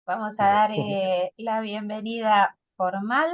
Vamos a dar la bienvenida formal.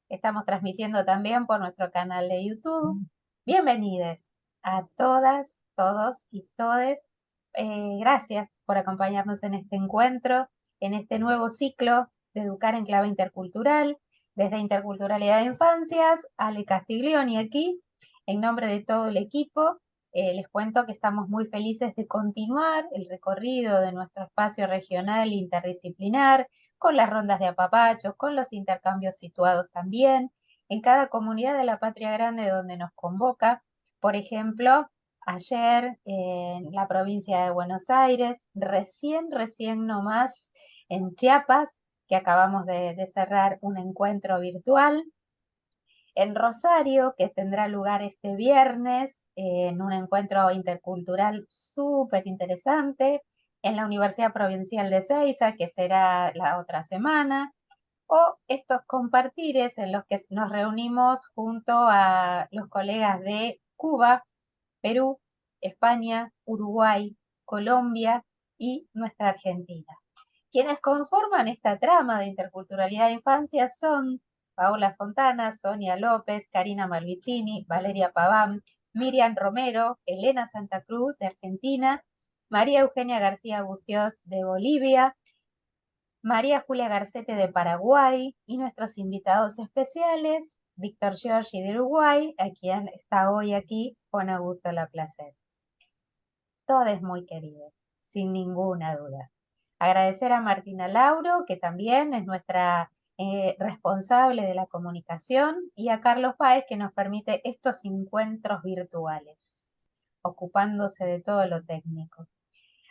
Estamos transmitiendo también por nuestro canal de YouTube. Bienvenidos a todas, todos y todes. Gracias por acompañarnos en este encuentro, en este nuevo ciclo de Educar en Clave Intercultural. Desde Interculturalidad de Infancias, Ale Castiglioni aquí, en nombre de todo el equipo. Les cuento que estamos muy felices de continuar el recorrido de nuestro espacio regional interdisciplinar, con las rondas de apapachos, con los intercambios situados también en cada comunidad de la Patria Grande donde nos convoca. Por ejemplo, ayer en la provincia de Buenos Aires, recién nomás en Chiapas, que acabamos de cerrar un encuentro virtual en Rosario, que tendrá lugar este viernes en un encuentro intercultural súper interesante, en la Universidad Provincial de Ceiza, que será la otra semana, o estos compartires en los que nos reunimos junto a los colegas de Cuba, Perú, España, Uruguay, Colombia y nuestra Argentina. Quienes conforman esta trama de interculturalidad de infancia son Paola Fontana, Sonia López, Karina Malvicini, Valeria Paván, Miriam Romero, Elena Santa Cruz de Argentina, María Eugenia García Bustiós de Bolivia, María Julia Garcete de Paraguay y nuestros invitados especiales, Víctor Giorgi de Uruguay, a quien está hoy aquí con Augusto Laplace. Todos muy queridos, sin ninguna duda. Agradecer a Martina Lauro, que también es nuestra responsable de la comunicación, y a Carlos Páez, que nos permite estos encuentros virtuales, ocupándose de todo lo técnico.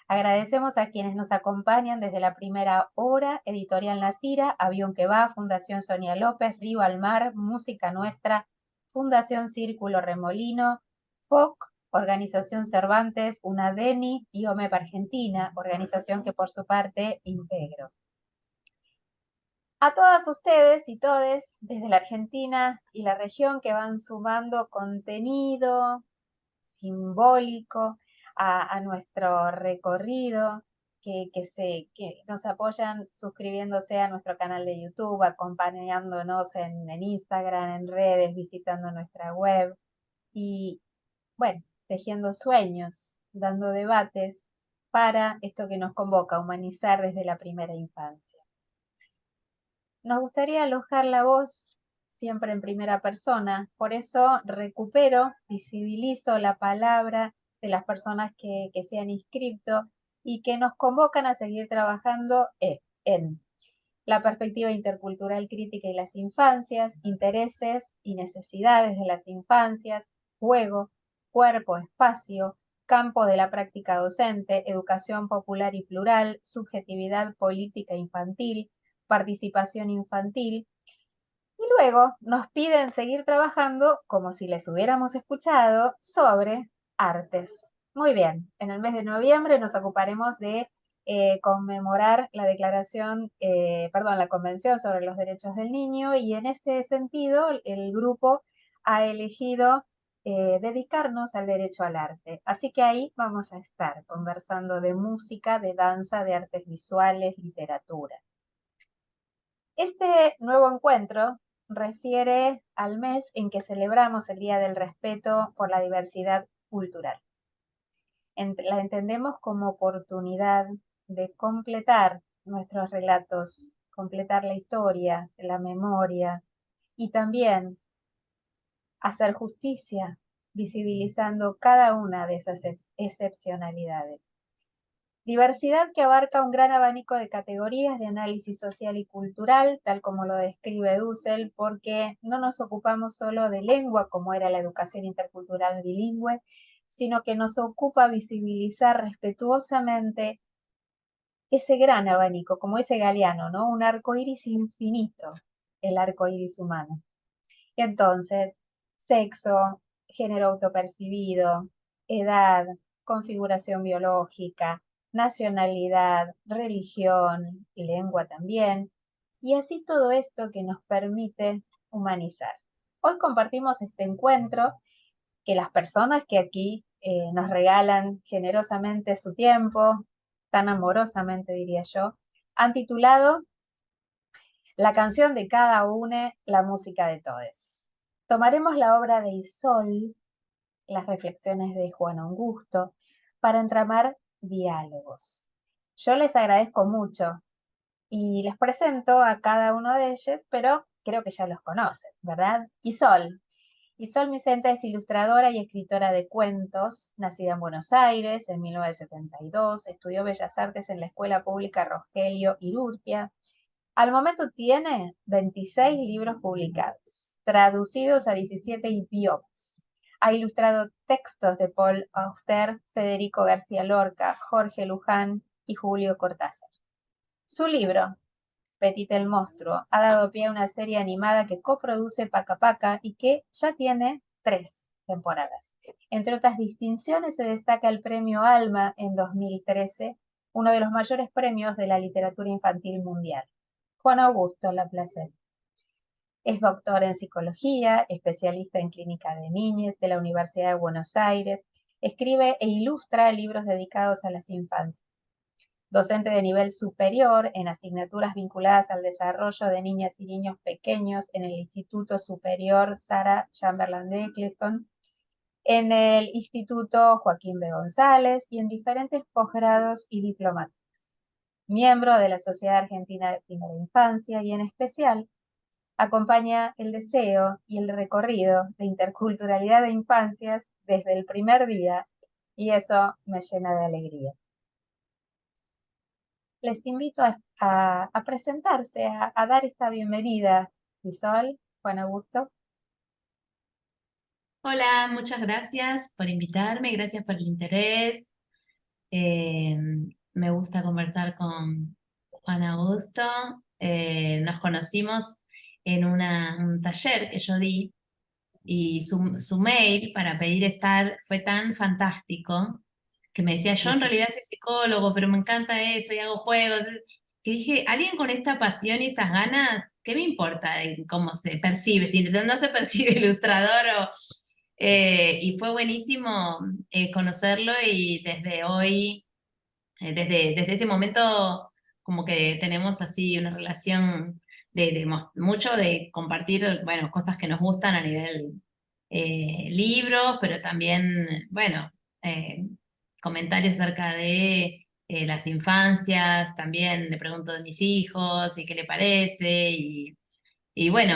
Agradecemos a quienes nos acompañan desde la primera hora, Editorial Nacira, Avión que va, Fundación Sonia López, Río al Mar, Música Nuestra, Fundación Círculo Remolino, FOC, Organización Cervantes, UNADENI y OMEP Argentina, organización que por su parte integro. A todas ustedes y todes desde la Argentina y la región que van sumando contenido simbólico a nuestro recorrido, que nos apoyan suscribiéndose a nuestro canal de YouTube, acompañándonos en Instagram, en redes, visitando nuestra web y, bueno, tejiendo sueños, dando debates para esto que nos convoca, humanizar desde la primera infancia. Nos gustaría alojar la voz siempre en primera persona, por eso recupero, visibilizo la palabra de las personas que se han inscrito y que nos convocan a seguir trabajando en la perspectiva intercultural crítica y las infancias, intereses y necesidades de las infancias, juego, cuerpo, espacio, campo de la práctica docente, educación popular y plural, subjetividad política infantil, participación infantil, y luego nos piden seguir trabajando como si les hubiéramos escuchado sobre artes. Muy bien, en el mes de noviembre nos ocuparemos de conmemorar la la Convención sobre los Derechos del Niño, y en ese sentido el grupo ha elegido dedicarnos al derecho al arte. Así que ahí vamos a estar conversando de música, de danza, de artes visuales, literatura. Este nuevo encuentro refiere al mes en que celebramos el Día del Respeto por la Diversidad Cultural. La entendemos como oportunidad de completar nuestros relatos, completar la historia, la memoria y también hacer justicia, visibilizando cada una de esas excepcionalidades. Diversidad que abarca un gran abanico de categorías de análisis social y cultural, tal como lo describe Dussel, porque no nos ocupamos solo de lengua, como era la educación intercultural bilingüe, sino que nos ocupa visibilizar respetuosamente ese gran abanico, como ese Galeano, ¿no? Un arco iris infinito, el arco iris humano. Entonces, sexo, género autopercibido, edad, configuración biológica, nacionalidad, religión y lengua también, y así todo esto que nos permite humanizar. Hoy compartimos este encuentro que las personas que aquí nos regalan generosamente su tiempo, tan amorosamente diría yo, Han titulado La canción de cada une, la música de todes. Tomaremos la obra de Isol, las reflexiones de Juan Augusto, para entramar diálogos. Yo les agradezco mucho y les presento a cada uno de ellos, pero creo que ya los conocen, ¿verdad? Isol Micenta es ilustradora y escritora de cuentos, nacida en Buenos Aires en 1972, estudió Bellas Artes en la Escuela Pública Rogelio Urrutia. Al momento tiene 26 libros publicados, traducidos a 17 idiomas. Ha ilustrado textos de Paul Auster, Federico García Lorca, Jorge Luján y Julio Cortázar. Su libro, Petit el monstruo, ha dado pie a una serie animada que coproduce Paca Paca y que ya tiene 3 temporadas. Entre otras distinciones se destaca el Premio Alma en 2013, uno de los mayores premios de la literatura infantil mundial. Juan Augusto Laplace. Es doctor en psicología, especialista en clínica de niñez de la Universidad de Buenos Aires, escribe e ilustra libros dedicados a las infancias. Docente de nivel superior en asignaturas vinculadas al desarrollo de niñas y niños pequeños en el Instituto Superior Sarah Chamberlain de Eccleston, en el Instituto Joaquín B. González y en diferentes posgrados y diplomados. Miembro de la Sociedad Argentina de Primera Infancia y en especial acompaña el deseo y el recorrido de interculturalidad de infancias desde el primer día y eso me llena de alegría. Les invito a presentarse, a dar esta bienvenida. Isol, Juan Augusto. Hola, muchas gracias por invitarme, gracias por el interés. Eh, Me gusta conversar con Juan Augusto. Nos conocimos en un taller que yo di y su mail para pedir estar fue tan fantástico que me decía, yo en realidad soy psicólogo, pero me encanta eso y hago juegos. Que dije, alguien con esta pasión y estas ganas, ¿qué me importa de cómo se percibe? Si no se percibe ilustrador y fue buenísimo conocerlo y desde hoy, desde ese momento, como que tenemos así una relación mucho de compartir, bueno, cosas que nos gustan a nivel libros, pero también, bueno, eh, comentarios acerca de las infancias, también le pregunto de mis hijos y qué le parece, y bueno,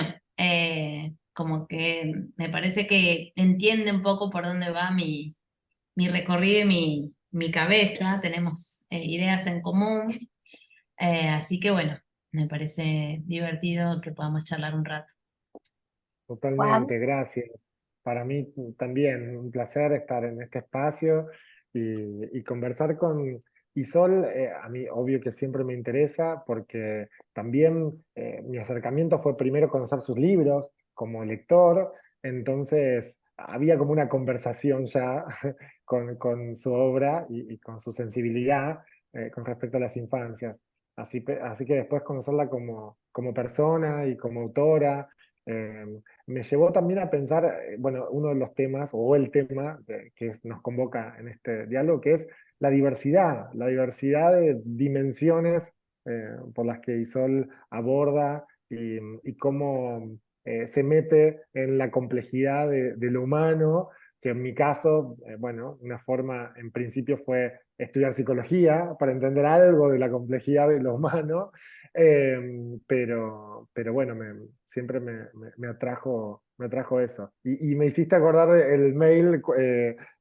como que me parece que entiende un poco por dónde va mi recorrido y mi cabeza, tenemos ideas en común, así que bueno, me parece divertido que podamos charlar un rato. Juan. Totalmente, gracias. Para mí también un placer estar en este espacio y conversar con Isol. A mí, obvio que siempre me interesa porque también mi acercamiento fue primero conocer sus libros como lector, entonces había como una conversación ya con su obra y con su sensibilidad con respecto a las infancias. Así que después conocerla como persona y como autora. eh, Me llevó también a pensar, bueno, uno de los temas, o el tema nos convoca en este diálogo, que es la diversidad de dimensiones por las que Isol aborda y cómo se mete en la complejidad de lo humano, que en mi caso, bueno, una forma en principio fue estudiar psicología para entender algo de la complejidad de lo humano, pero bueno, siempre me atrajo eso. Y me hiciste acordar el mail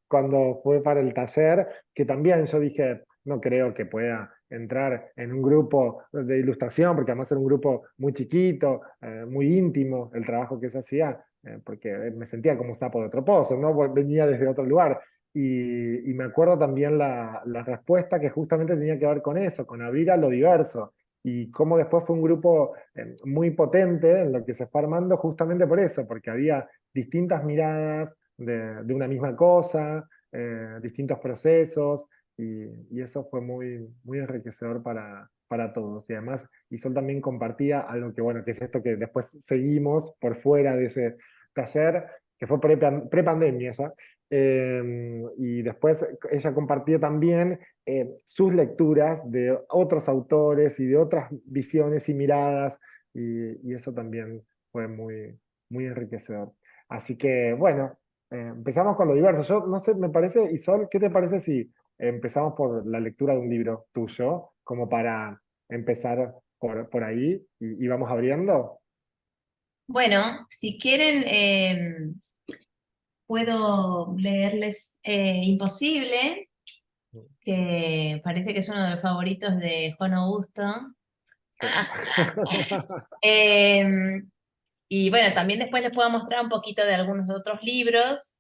cuando fue para el taller, que también yo dije, no creo que pueda entrar en un grupo de ilustración, porque además era un grupo muy chiquito, muy íntimo, el trabajo que se hacía, porque me sentía como sapo de otro pozo, ¿no? Venía desde otro lugar. Y me acuerdo también la respuesta que justamente tenía que ver con eso, con abrir a lo diverso y cómo después fue un grupo muy potente en lo que se fue armando justamente por eso, porque había distintas miradas de una misma cosa, distintos procesos, y eso fue muy enriquecedor para todos. Y además, Isol también compartía algo que, bueno, que es esto que después seguimos por fuera de ese taller, que fue pre-pandemia ya. Y después ella compartía también sus lecturas de otros autores y de otras visiones y miradas, y eso también fue muy, muy enriquecedor. Así que, bueno, empezamos con lo diverso. Yo no sé, me parece, Isol, ¿qué te parece si empezamos por la lectura de un libro tuyo, como para empezar por ahí y vamos abriendo? Bueno, si quieren, puedo leerles Imposible, que parece que es uno de los favoritos de Juan Augusto. Sí. Em, y bueno, también después les puedo mostrar un poquito de algunos de otros libros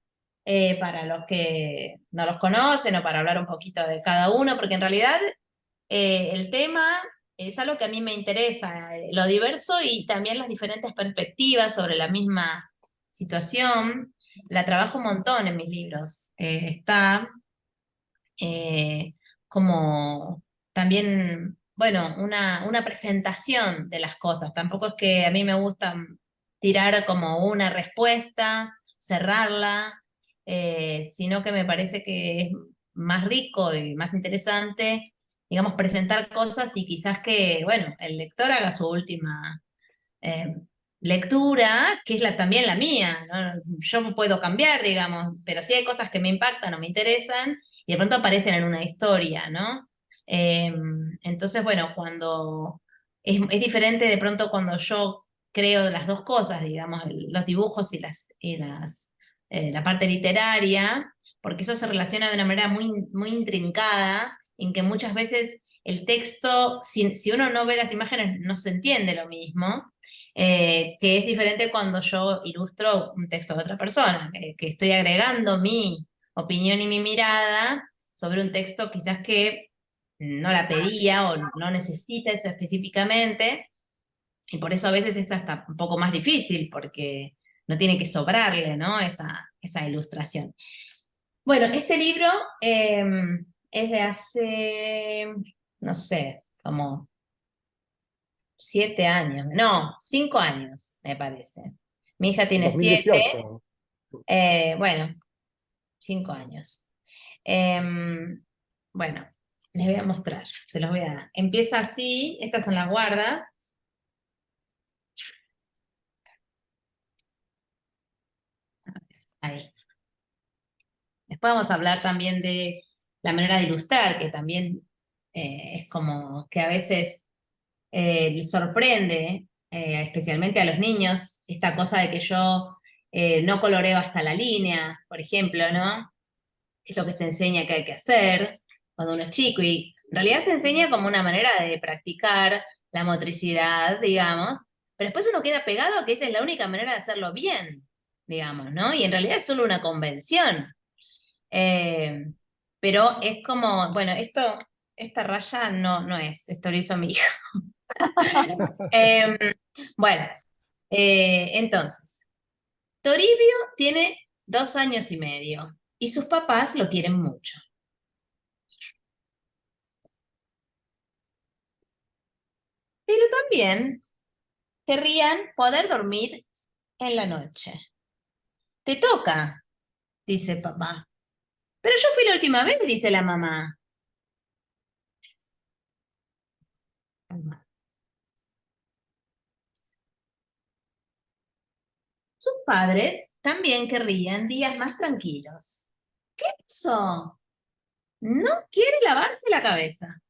para los que no los conocen o para hablar un poquito de cada uno, porque en realidad el tema es algo que a mí me interesa, lo diverso y también las diferentes perspectivas sobre la misma situación. La trabajo un montón en mis libros. Está como también, bueno, una presentación de las cosas. Tampoco es que a mí me gusta tirar como una respuesta, cerrarla, sino que me parece que es más rico y más interesante, digamos, presentar cosas y quizás que, bueno, el lector haga su última eh, lectura, que es también la mía, ¿no? Yo puedo cambiar, digamos, pero sí hay cosas que me impactan o me interesan y de pronto aparecen en una historia, ¿no? Eh, entonces, bueno, cuando es diferente de pronto cuando yo creo las dos cosas, digamos, los dibujos la parte literaria, porque eso se relaciona de una manera muy, muy intrincada, en que muchas veces el texto, si uno no ve las imágenes, no se entiende lo mismo. Que es diferente cuando yo ilustro un texto de otra persona, que estoy agregando mi opinión y mi mirada sobre un texto quizás que no la pedía o no necesita eso específicamente, y por eso a veces es hasta un poco más difícil, porque no tiene que sobrarle, ¿no? Esa ilustración. Bueno, este libro eh, es de hace, no sé, como 7 años, no, 5 años, me parece. Mi hija tiene 7, 2018. bueno, 5 años. Em, bueno, les voy a mostrar, se los voy a dar. Empieza así, estas son las guardas. Ahí. Después vamos a hablar también de la manera de ilustrar, que también es como que a veces sorprende, especialmente a los niños, esta cosa de que yo no coloreo hasta la línea, por ejemplo, ¿no? Es lo que se enseña que hay que hacer cuando uno es chico y en realidad se enseña como una manera de practicar la motricidad, digamos, pero después uno queda pegado a que esa es la única manera de hacerlo bien, digamos, ¿no? Y en realidad es solo una convención. Eh, pero es como, bueno, esta raya no es, esto lo hizo mi hijo. Em, bueno, entonces, Toribio tiene 2 años y medio y sus papás lo quieren mucho. Pero también querrían poder dormir en la noche. Te toca, dice papá. Pero yo fui la última vez, dice la mamá. Sus padres también querrían días más tranquilos. ¿Qué pasó? No quiere lavarse la cabeza.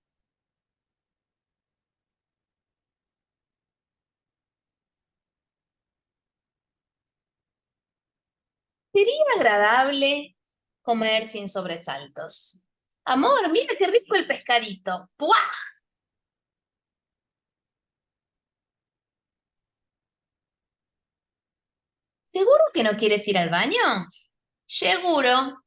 Sería agradable comer sin sobresaltos. Amor, mira qué rico el pescadito. ¡Puah! ¿Seguro que no quieres ir al baño? Seguro.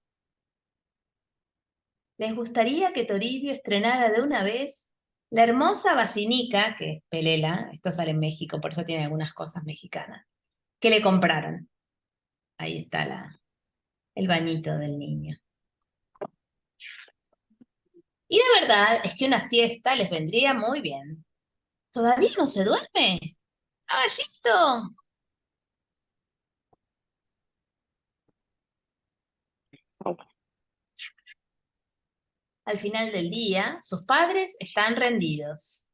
¿Les gustaría que Toribio estrenara de una vez la hermosa basinica, que es pelela, esto sale en México, por eso tiene algunas cosas mexicanas, que le compraron? Ahí está el bañito del niño. Y la verdad es que una siesta les vendría muy bien. ¿Todavía no se duerme? ¡Caballito! Al final del día, sus padres están rendidos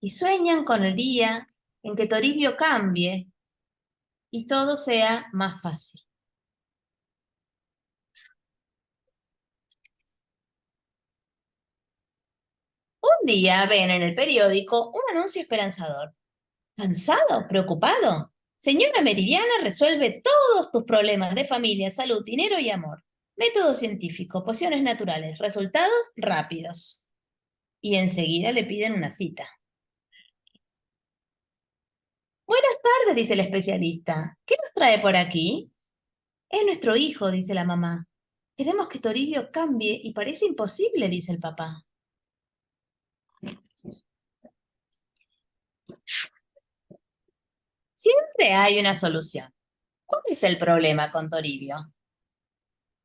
y sueñan con el día en que Toribio cambie y todo sea más fácil. Un día ven en el periódico un anuncio esperanzador. ¿Cansado? ¿Preocupado? Señora Meridiana resuelve todos tus problemas de familia, salud, dinero y amor. Método científico, pociones naturales, resultados rápidos. Y enseguida le piden una cita. Buenas tardes, dice el especialista. ¿Qué nos trae por aquí? Es nuestro hijo, dice la mamá. Queremos que Toribio cambie y parece imposible, dice el papá. Siempre hay una solución. ¿Cuál es el problema con Toribio?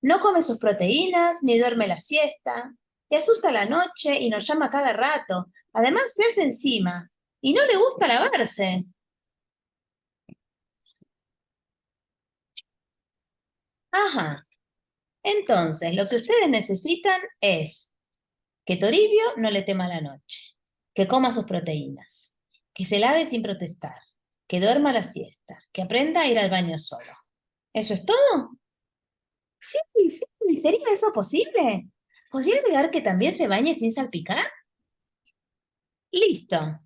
No come sus proteínas, ni duerme la siesta, le asusta la noche y nos llama cada rato. Además, se hace encima y no le gusta lavarse. Ajá. Entonces, lo que ustedes necesitan es que Toribio no le tema la noche, que coma sus proteínas, que se lave sin protestar, que duerma la siesta, que aprenda a ir al baño solo. ¿Eso es todo? Sí, sí, ¿sería eso posible? ¿Podría agregar que también se bañe sin salpicar? Listo.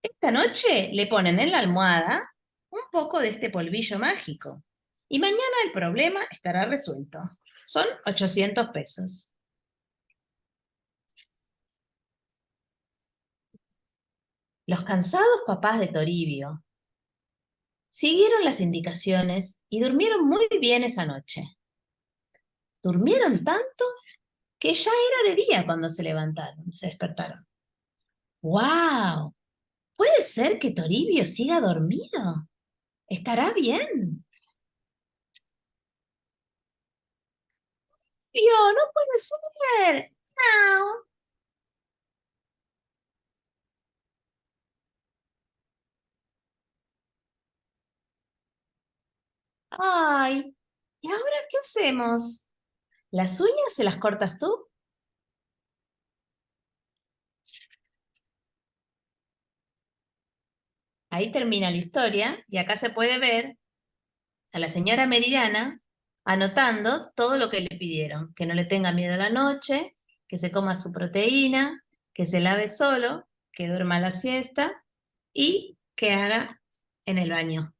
Esta noche le ponen en la almohada un poco de este polvillo mágico y mañana el problema estará resuelto. Son 800 pesos. Los cansados papás de Toribio siguieron las indicaciones y durmieron muy bien esa noche. Durmieron tanto que ya era de día cuando se despertaron. ¡Wow! ¿Puede ser que Toribio siga dormido? ¿Estará bien? Yo, no puede ser. No. Ay, ¿y ahora qué hacemos? ¿Las uñas se las cortas tú? Ahí termina la historia y acá se puede ver a la señora Meridiana anotando todo lo que le pidieron, que no le tenga miedo a la noche, que se coma su proteína, que se lave solo, que duerma la siesta y que haga en el baño.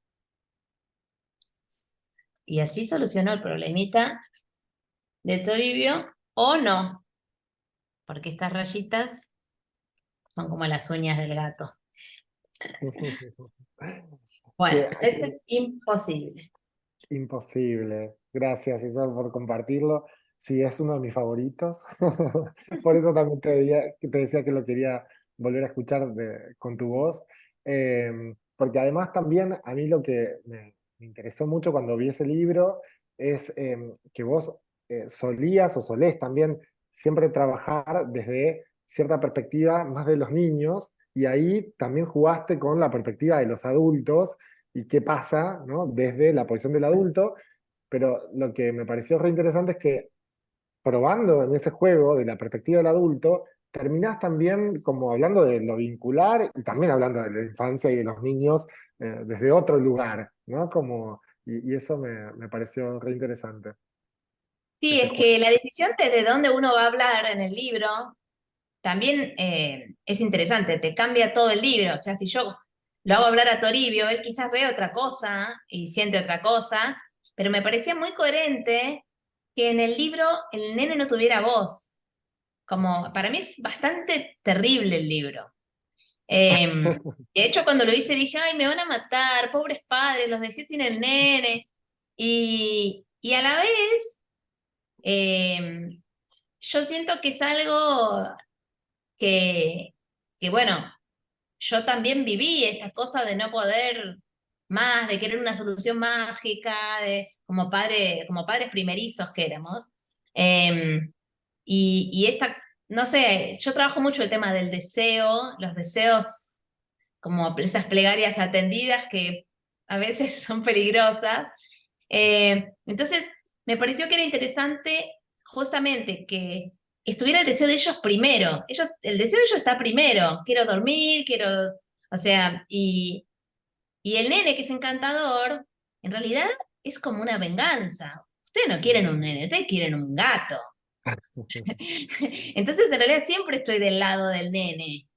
Y así solucionó el problemita de Toribio, o no, porque estas rayitas son como las uñas del gato. Bueno, este es imposible. Imposible. Gracias, Isabel, por compartirlo. Sí, es uno de mis favoritos. Por eso también te decía que lo quería volver a escuchar con tu voz. Porque además también a mí lo que me interesó mucho cuando vi ese libro es que vos solías o solés también siempre trabajar desde cierta perspectiva más de los niños y ahí también jugaste con la perspectiva de los adultos y qué pasa, ¿no? Desde la posición del adulto, pero lo que me pareció re interesante es que probando en ese juego de la perspectiva del adulto, terminás también como hablando de lo vincular y también hablando de la infancia y de los niños desde otro lugar, ¿no? Y eso me pareció re interesante, Sí, ese es juego. que la decisión de dónde uno va a hablar en el libro también es interesante, te cambia todo el libro. O sea, si yo lo hago hablar a Toribio, él quizás ve otra cosa y siente otra cosa, pero me parecía muy coherente que en el libro el nene no tuviera voz. Como, para mí es bastante terrible el libro. De hecho, cuando lo hice dije, ay, me van a matar, pobres padres, los dejé sin el nene. Y a la vez, yo siento que es algo que, que, bueno, yo también viví esta cosa de no poder más, de querer una solución mágica, como padres primerizos que éramos. Y esta, no sé, yo trabajo mucho el tema del deseo, los deseos como esas plegarias atendidas que a veces son peligrosas. Entonces, me pareció que era interesante justamente que estuviera el deseo de ellos primero. El deseo de ellos está primero. Quiero dormir, o sea, y el nene que es encantador, en realidad es como una venganza. Ustedes no quieren un nene, ustedes quieren un gato. Entonces, en realidad siempre estoy del lado del nene.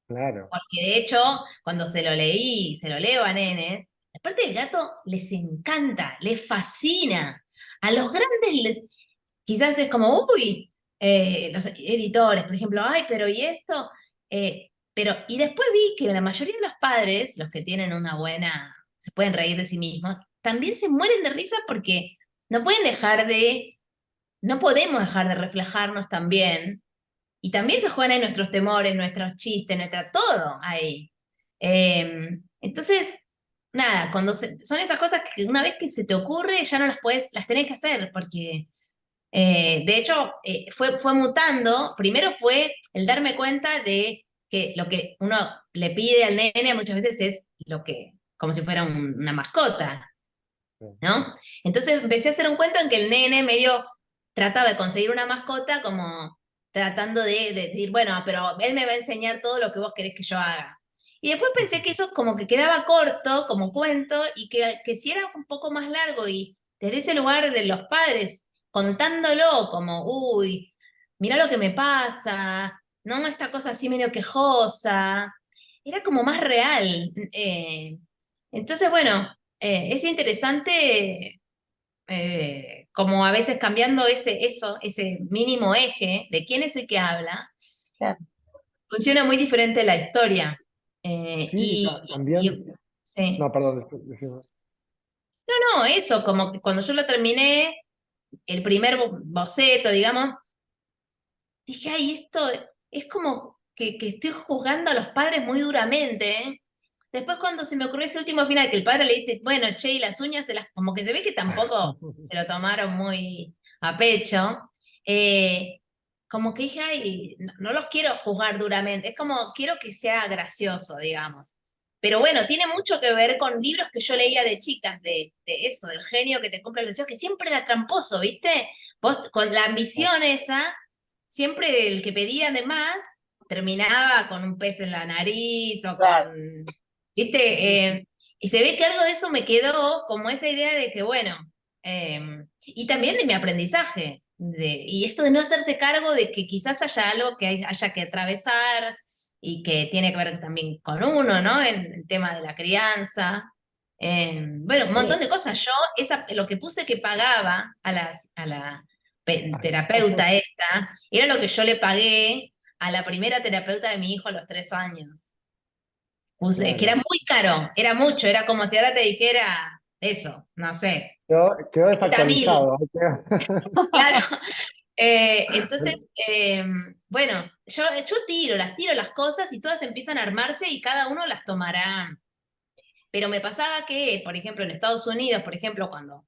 Claro. Porque de hecho, cuando se lo leo a nenes, la parte del gato les encanta, les fascina. A los grandes quizás es como, uy, los editores, por ejemplo, ay, pero ¿y esto? Y después vi que la mayoría de los padres, los que tienen una buena, se pueden reír de sí mismos, también se mueren de risa porque no pueden dejar de, no podemos dejar de reflejarnos también y también se juegan ahí nuestros temores, nuestros chistes, nuestra todo ahí. Entonces, nada, son esas cosas que una vez que se te ocurre ya no las puedes, las tenés que hacer, porque de hecho fue mutando. Primero fue el darme cuenta de que lo que uno le pide al nene muchas veces es como si fuera una mascota, Sí. ¿no? Entonces empecé a hacer un cuento en que el nene medio trataba de conseguir una mascota como tratando de decir, bueno, pero él me va a enseñar todo lo que vos querés que yo haga. Y después pensé que eso como que quedaba corto como cuento y que si era un poco más largo y desde ese lugar de los padres contándolo como, uy, mirá lo que me pasa, no esta cosa así medio quejosa, era como más real. Entonces, bueno, es interesante como a veces cambiando ese mínimo eje de quién es el que habla, Claro. funciona muy diferente la historia. Sí, y también, Sí. no, perdón, decimos. No, eso, como que cuando yo lo terminé, el primer boceto, digamos, dije, ay, esto es como que estoy juzgando a los padres muy duramente, ¿eh? Después cuando se me ocurrió ese último final, que el padre le dice, bueno, che, y las uñas como que se ve que tampoco se lo tomaron muy a pecho, eh, como que dije, ay, no los quiero juzgar duramente, es como, quiero que sea gracioso, digamos. Pero bueno, tiene mucho que ver con libros que yo leía de chicas, de eso, del genio que te cumple los deseos, que siempre era tramposo, ¿viste? Vos, con la ambición esa, siempre el que pedía de más terminaba con un pez en la nariz o Claro. con, ¿viste? Y se ve que algo de eso me quedó como esa idea de que, bueno, y también de mi aprendizaje, y esto de no hacerse cargo de que quizás haya algo que haya que atravesar y que tiene que ver también con uno, ¿no? En el tema de la crianza. Bueno, un montón Sí. de cosas. Yo, lo que puse que pagaba a la terapeuta esta, era lo que yo le pagué a la primera terapeuta de mi hijo a los 3 años. Que era Claro. muy caro, era mucho, era como si ahora te dijera eso, no sé, Quedó 30.000, desactualizado. claro. Entonces, bueno, yo tiro las cosas y todas empiezan a armarse y cada uno las tomará. Pero me pasaba que, por ejemplo, en Estados Unidos, por ejemplo, cuando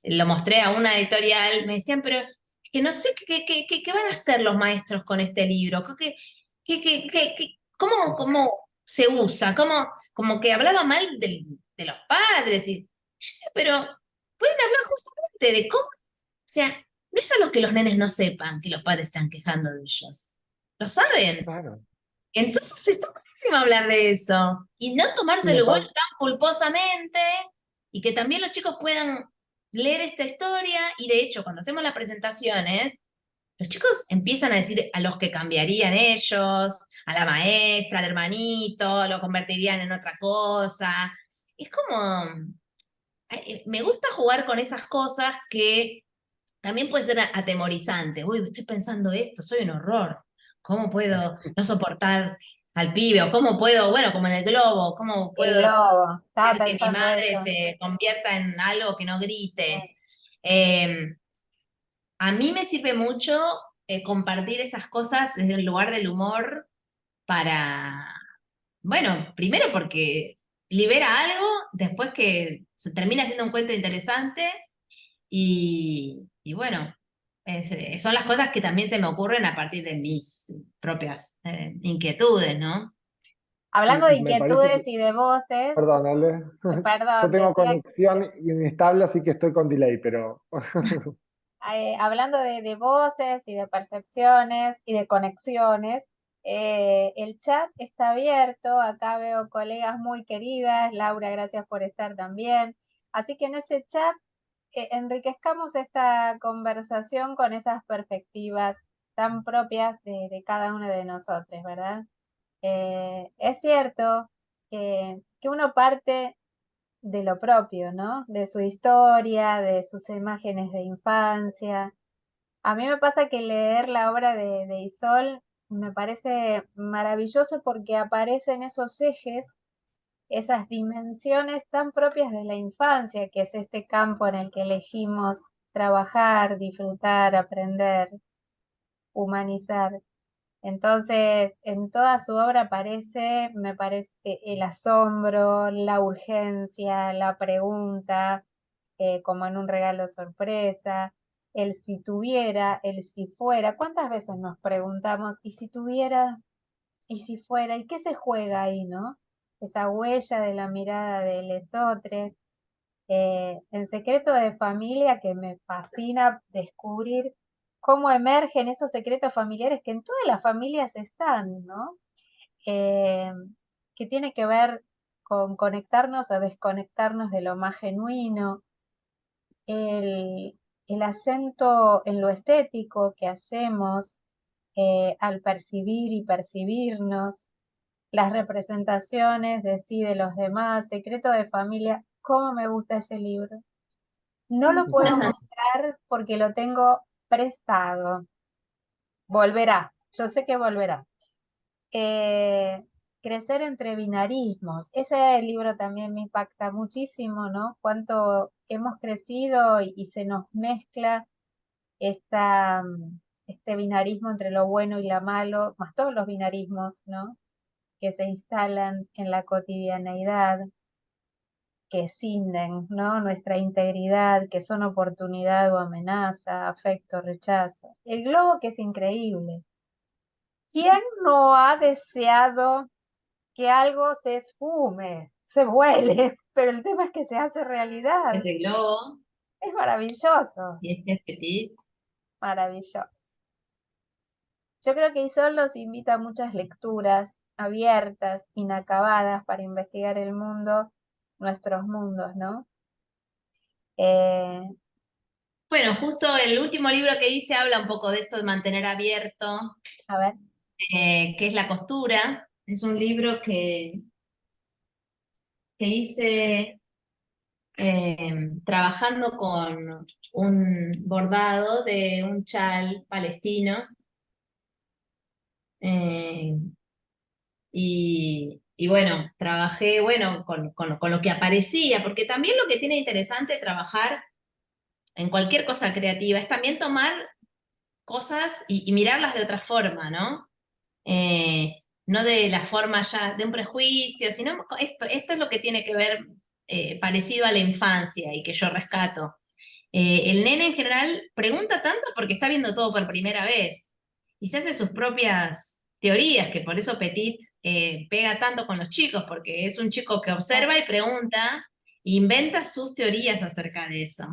lo mostré a una editorial, me decían, pero es que no sé qué van a hacer los maestros con este libro, cómo se usa, como que hablaba mal de los padres, y, yo decía, pero pueden hablar justamente de cómo, o sea, no es algo que los nenes no sepan que los padres están quejando de ellos, lo saben. Claro. Entonces está buenísimo hablar de eso y no Sí, me tomárselo igual pa- tan culposamente y que también los chicos puedan leer esta historia y de hecho cuando hacemos las presentaciones, los chicos empiezan a decir a los que cambiarían ellos, a la maestra, al hermanito, lo convertirían en otra cosa. Es como, me gusta jugar con esas cosas que también puede ser atemorizante. Uy, estoy pensando esto, soy un horror. ¿Cómo puedo no soportar al pibe? ¿O cómo puedo, bueno, como en el globo, cómo El puedo globo. Estaba hacer que mi pensando madre eso. se convierta en algo que no grite? Eh, a mí me sirve mucho compartir esas cosas desde el lugar del humor para, bueno, primero porque libera algo, después que se termina siendo un cuento interesante y bueno, son las cosas que también se me ocurren a partir de mis propias inquietudes, ¿no? Hablando de me parece que, inquietudes y de voces, perdón, Ale. Yo perdón, tengo decía, conexión inestable, así que estoy con delay, pero hablando de voces y de percepciones y de conexiones, el chat está abierto, acá veo colegas muy queridas, Laura, gracias por estar también. Así que en ese chat enriquezcamos esta conversación con esas perspectivas tan propias de cada uno de nosotros, ¿verdad? Es cierto que uno parte de lo propio, ¿no? De su historia, de sus imágenes de infancia. A mí me pasa que leer la obra de Isol me parece maravilloso porque aparecen esos ejes, esas dimensiones tan propias de la infancia, que es este campo en el que elegimos trabajar, disfrutar, aprender, humanizar. Entonces, en toda su obra aparece, me parece, el asombro, la urgencia, la pregunta, como en un regalo sorpresa, el si tuviera, el si fuera. ¿Cuántas veces nos preguntamos, y si tuviera, y si fuera? ¿Y qué se juega ahí, no? Esa huella de la mirada de Lesotres, el secreto de familia, que me fascina descubrir cómo emergen esos secretos familiares que en todas las familias están, ¿no? Eh, que tiene que ver con conectarnos o desconectarnos de lo más genuino, el, el acento en lo estético que hacemos al percibir y percibirnos, las representaciones de sí, de los demás, secreto de familia. ¿Cómo me gusta ese libro? No lo puedo mostrar porque lo tengo prestado. Volverá, yo sé que volverá. Eh, Crecer entre binarismos. Ese libro también me impacta muchísimo, ¿no? Cuánto hemos crecido y se nos mezcla este binarismo entre lo bueno y lo malo, más todos los binarismos, ¿no? Que se instalan en la cotidianeidad, que cinden, ¿no? Nuestra integridad, que son oportunidad o amenaza, afecto, rechazo. El globo, que es increíble. ¿Quién no ha deseado que algo se esfume, se vuele? Pero el tema es que se hace realidad. Este globo Es maravilloso, y este petit. maravilloso. Yo creo que Isol nos invita a muchas lecturas abiertas, inacabadas, para investigar el mundo, nuestros mundos, ¿no? Eh, Bueno, justo el último libro que hice habla un poco de esto de mantener abierto, a ver, que es La costura. Es un libro que hice trabajando con un bordado de un chal palestino. eh, y bueno, trabajé bueno, con lo que aparecía, porque también lo que tiene interesante trabajar en cualquier cosa creativa es también tomar cosas y mirarlas de otra forma, ¿no? No de la forma ya de un prejuicio, sino esto es lo que tiene que ver parecido a la infancia y que yo rescato. El nene en general pregunta tanto porque está viendo todo por primera vez y se hace sus propias teorías, que por eso Petit pega tanto con los chicos, porque es un chico que observa y pregunta e inventa sus teorías acerca de eso.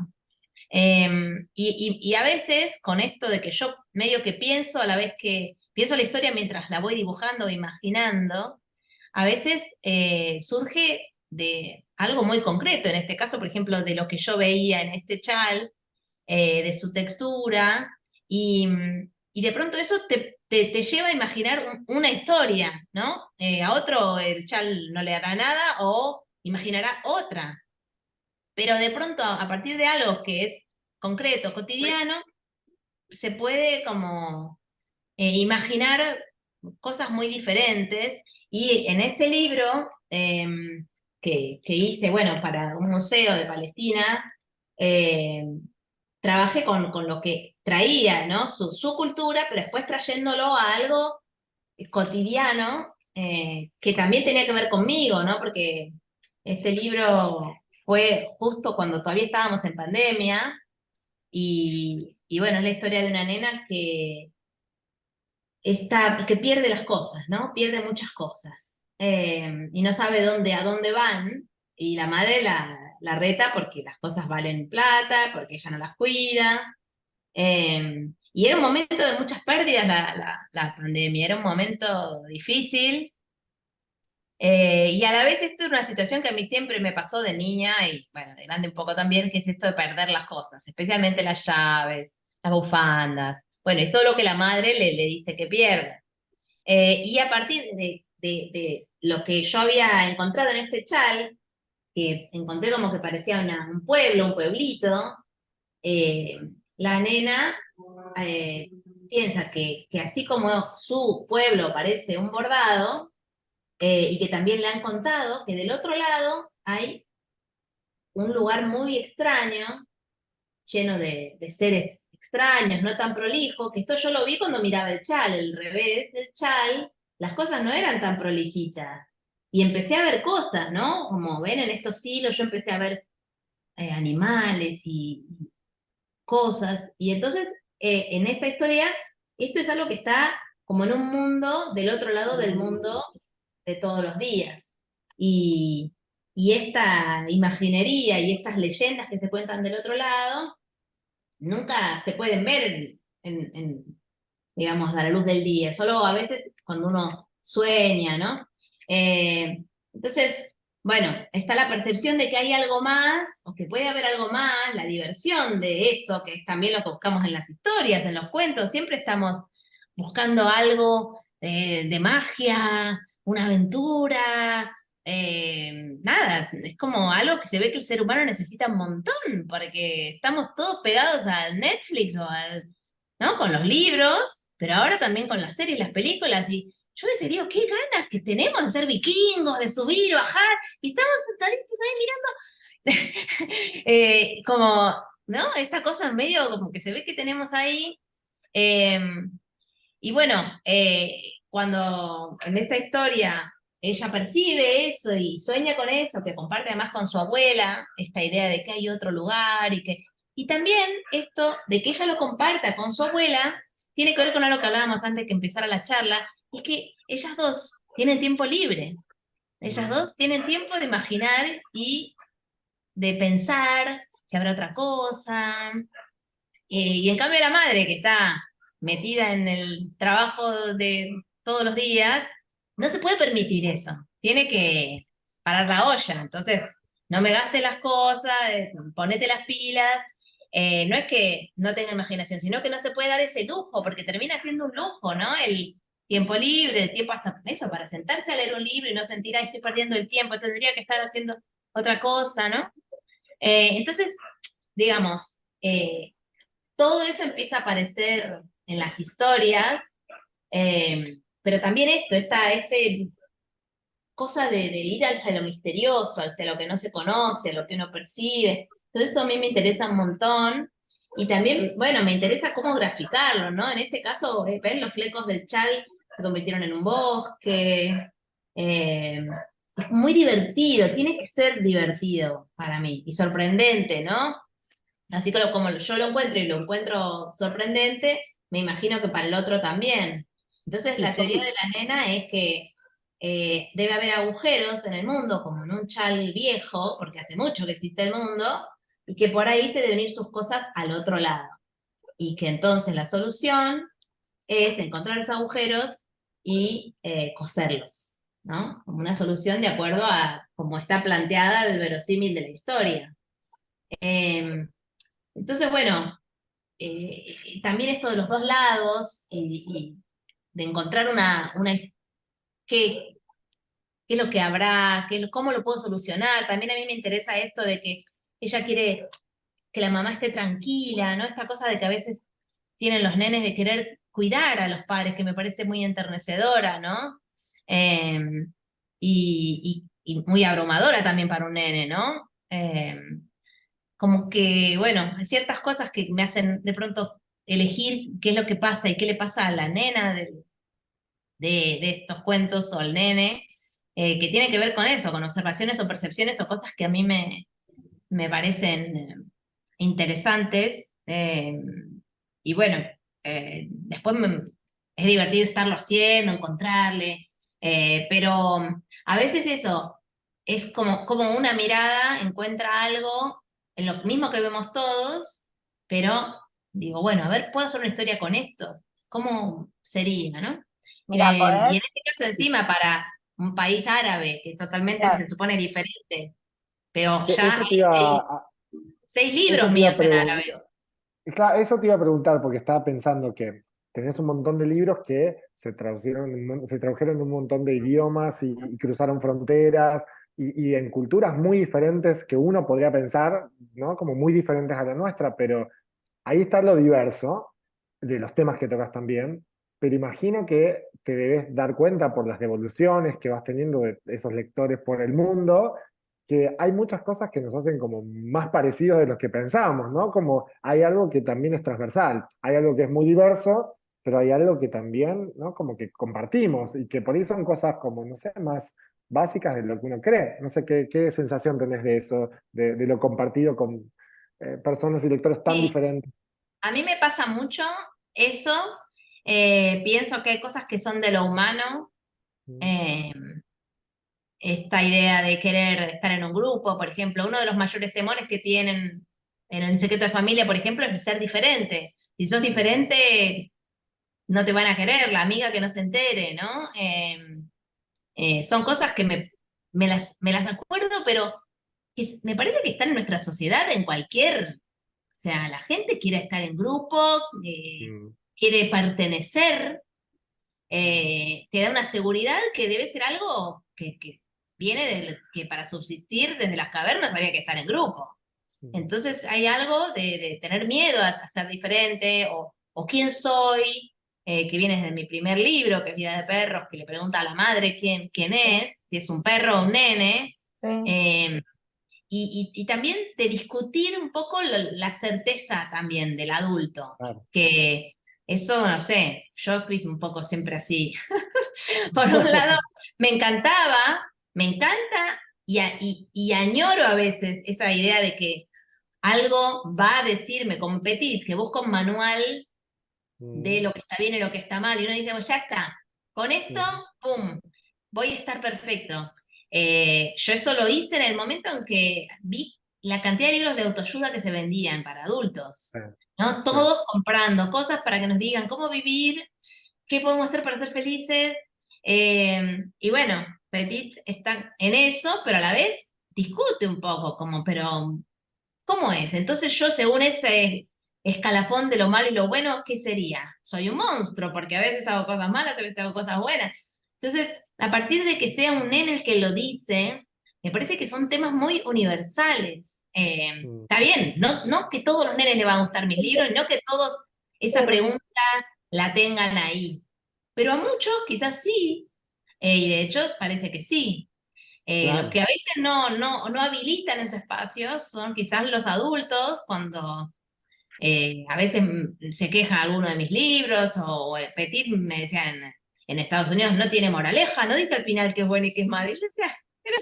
Y a veces con esto de que yo medio que pienso a la vez que pienso la historia mientras la voy dibujando o imaginando, a veces surge de algo muy concreto, en este caso, por ejemplo, de lo que yo veía en este chal, de su textura, y, y de pronto eso te lleva a imaginar una historia, ¿no? A otro el chal no le hará nada o imaginará otra. Pero de pronto, a partir de algo que es concreto, cotidiano, se puede como imaginar cosas muy diferentes. Y en este libro que hice, bueno, para un museo de Palestina, trabajé con lo que traía, ¿no? Su cultura, pero después trayéndolo a algo cotidiano que también tenía que ver conmigo, ¿no? Porque este libro fue justo cuando todavía estábamos en pandemia y bueno, es la historia de una nena que pierde las cosas, ¿no? Pierde muchas cosas y no sabe a dónde van y la madre la reta porque las cosas valen plata, porque ella no las cuida Y era un momento de muchas pérdidas la pandemia, era un momento difícil. Y a la vez esto es una situación que a mí siempre me pasó de niña y bueno, de grande un poco también, que es esto de perder las cosas, especialmente las llaves, las bufandas, bueno, es todo lo que la madre le dice que pierda. Y a partir de lo que yo había encontrado en este chal, que encontré como que parecía un pueblo, un pueblito, eh, la nena eh, piensa que así como su pueblo parece un bordado, y que también le han contado que del otro lado hay un lugar muy extraño, lleno de seres extraños, no tan prolijo, que esto yo lo vi cuando miraba el chal, el revés del chal, las cosas no eran tan prolijitas. Y empecé a ver cosas, ¿no? Como ven en estos hilos, yo empecé a ver animales y cosas. Y entonces, en esta historia, esto es algo que está como en un mundo del otro lado del mundo de todos los días. Y, y esta imaginería y estas leyendas que se cuentan del otro lado nunca se pueden ver digamos, a la luz del día, solo a veces cuando uno sueña, ¿no? Eh, entonces, bueno, está la percepción de que hay algo más, o que puede haber algo más, la diversión de eso, que es también lo que buscamos en las historias, en los cuentos, siempre estamos buscando algo de magia, una aventura, nada, es como algo que se ve que el ser humano necesita un montón, porque estamos todos pegados a Netflix o ¿no? Con los libros, pero ahora también con las series, las películas, y yo a veces digo, qué ganas que tenemos de ser vikingos, de subir, bajar, y estamos sentaditos ahí mirando, como, ¿no? Esta cosa medio como que se ve que tenemos ahí. eh, y bueno, cuando en esta historia ella percibe eso y sueña con eso, que comparte además con su abuela, esta idea de que hay otro lugar y también esto de que ella lo comparta con su abuela, tiene que ver con algo que hablábamos antes que empezara la charla, es que ellas dos tienen tiempo libre. Ellas dos tienen tiempo de imaginar y de pensar si habrá otra cosa. Y en cambio la madre que está metida en el trabajo de todos los días, no se puede permitir eso. Tiene que parar la olla. Entonces, no me gaste las cosas, ponete las pilas. No es que no tenga imaginación, sino que no se puede dar ese lujo, porque termina siendo un lujo, ¿no? El tiempo libre, el tiempo hasta eso, para sentarse a leer un libro y no sentir, ay, estoy perdiendo el tiempo, tendría que estar haciendo otra cosa, ¿no? Entonces, digamos, todo eso empieza a aparecer en las historias, pero también este cosa de ir hacia lo misterioso, hacia lo que no se conoce, a lo que uno percibe, todo eso a mí me interesa un montón, y también, bueno, me interesa cómo graficarlo, ¿no? En este caso, ven, los flecos del chal se convirtieron en un bosque, es muy divertido, tiene que ser divertido para mí, y sorprendente, ¿no? Así como yo lo encuentro y lo encuentro sorprendente, me imagino que para el otro también. Entonces, Y la teoría son, de la nena es que debe haber agujeros en el mundo, como en un chal viejo, porque hace mucho que existe el mundo, y que por ahí se deben ir sus cosas al otro lado. Y que entonces la solución es encontrar esos agujeros y coserlos, ¿no? Como una solución de acuerdo a cómo está planteada el verosímil de la historia. Entonces, bueno, también esto de los dos lados y de encontrar qué, qué es lo que habrá, cómo lo puedo solucionar. También a mí me interesa esto de que ella quiere que la mamá esté tranquila, ¿no? Esta cosa de que a veces tienen los nenes de querer cuidar a los padres, que me parece muy enternecedora, ¿no? Eh, y muy abrumadora también para un nene, ¿no? Como que, bueno, hay ciertas cosas que me hacen de pronto elegir qué es lo que pasa y qué le pasa a la nena de estos cuentos o al nene, que tiene que ver con eso, con observaciones o percepciones o cosas que a mí me parecen interesantes. Y bueno, después es divertido estarlo haciendo, encontrarle, pero a veces eso es como una mirada encuentra algo en lo mismo que vemos todos, pero digo, bueno, a ver, ¿puedo hacer una historia con esto? ¿Cómo sería, no? Mira, Y en podés, este caso encima para un país árabe, que totalmente claro, se supone diferente, pero Que ya Eso te hay iba seis, a, seis eso libros te iba a míos en árabe. preguntar. Claro, eso te iba a preguntar porque estaba pensando que tenés un montón de libros que se tradujeron en un montón de idiomas y cruzaron fronteras y en culturas muy diferentes que uno podría pensar, ¿no? Como muy diferentes a la nuestra, pero ahí está lo diverso de los temas que tocas también, pero imagino que te debes dar cuenta por las devoluciones que vas teniendo de esos lectores por el mundo, que hay muchas cosas que nos hacen como más parecidos de los que pensábamos, ¿no? Como hay algo que también es transversal, hay algo que es muy diverso, pero hay algo que también, ¿no? Como que compartimos y que por ahí son cosas como, no sé, más básicas de lo que uno cree. No sé qué sensación tenés de eso, de lo compartido con personas y lectores tan Sí, diferentes. a mí me pasa mucho eso. Pienso que hay cosas que son de lo humano. Mm, eh, Esta idea de querer estar en un grupo, por ejemplo, uno de los mayores temores que tienen en el secreto de familia, por ejemplo, es ser diferente. Si sos mm, diferente, no te van a querer, la amiga que no se entere, ¿no? Son cosas que me las acuerdo, pero me parece que están en nuestra sociedad en cualquier, o sea, la gente quiere estar en grupo, mm, quiere pertenecer, te da una seguridad que debe ser algo que viene que para subsistir desde las cavernas había que estar en grupo. mm, Entonces hay algo de tener miedo a ser diferente o quién soy, que viene desde mi primer libro, que es Vida de Perros, que le pregunta a la madre quién sí, es, si es un perro o un nene. sí, eh, y también de discutir un poco la certeza también del adulto, claro. que eso, no sé, yo fui un poco siempre así. Por un lado, me encantaba, me encanta y añoro a veces esa idea de que algo va a decirme con Petit, que busca un manual de Mm, lo que está bien y lo que está mal, y uno dice, pues ya está, con esto, mm, ¡pum!, voy a estar perfecto. Yo eso lo hice en el momento en que vi la cantidad de libros de autoayuda que se vendían para adultos, sí, ¿no? sí, Todos comprando cosas para que nos digan cómo vivir, qué podemos hacer para ser felices. Y bueno, Petit está en eso, pero a la vez discute un poco, como, pero ¿cómo es? Entonces yo, según ese escalafón de lo malo y lo bueno, ¿qué sería? Soy un monstruo, porque a veces hago cosas malas, a veces hago cosas buenas. Entonces, a partir de que sea un nene el que lo dice, me parece que son temas muy universales. mm, Está bien, no que todos los nenes le van a gustar mis libros, y no que todos esa pregunta la tengan ahí, pero a muchos quizás sí, y de hecho parece que sí. Los claro. que a veces no habilitan esos espacios son quizás los adultos, cuando a veces se queja alguno de mis libros, o el Petit me decía en Estados Unidos, no tiene moraleja, no dice al final que es bueno y que es malo. Y yo decía, pero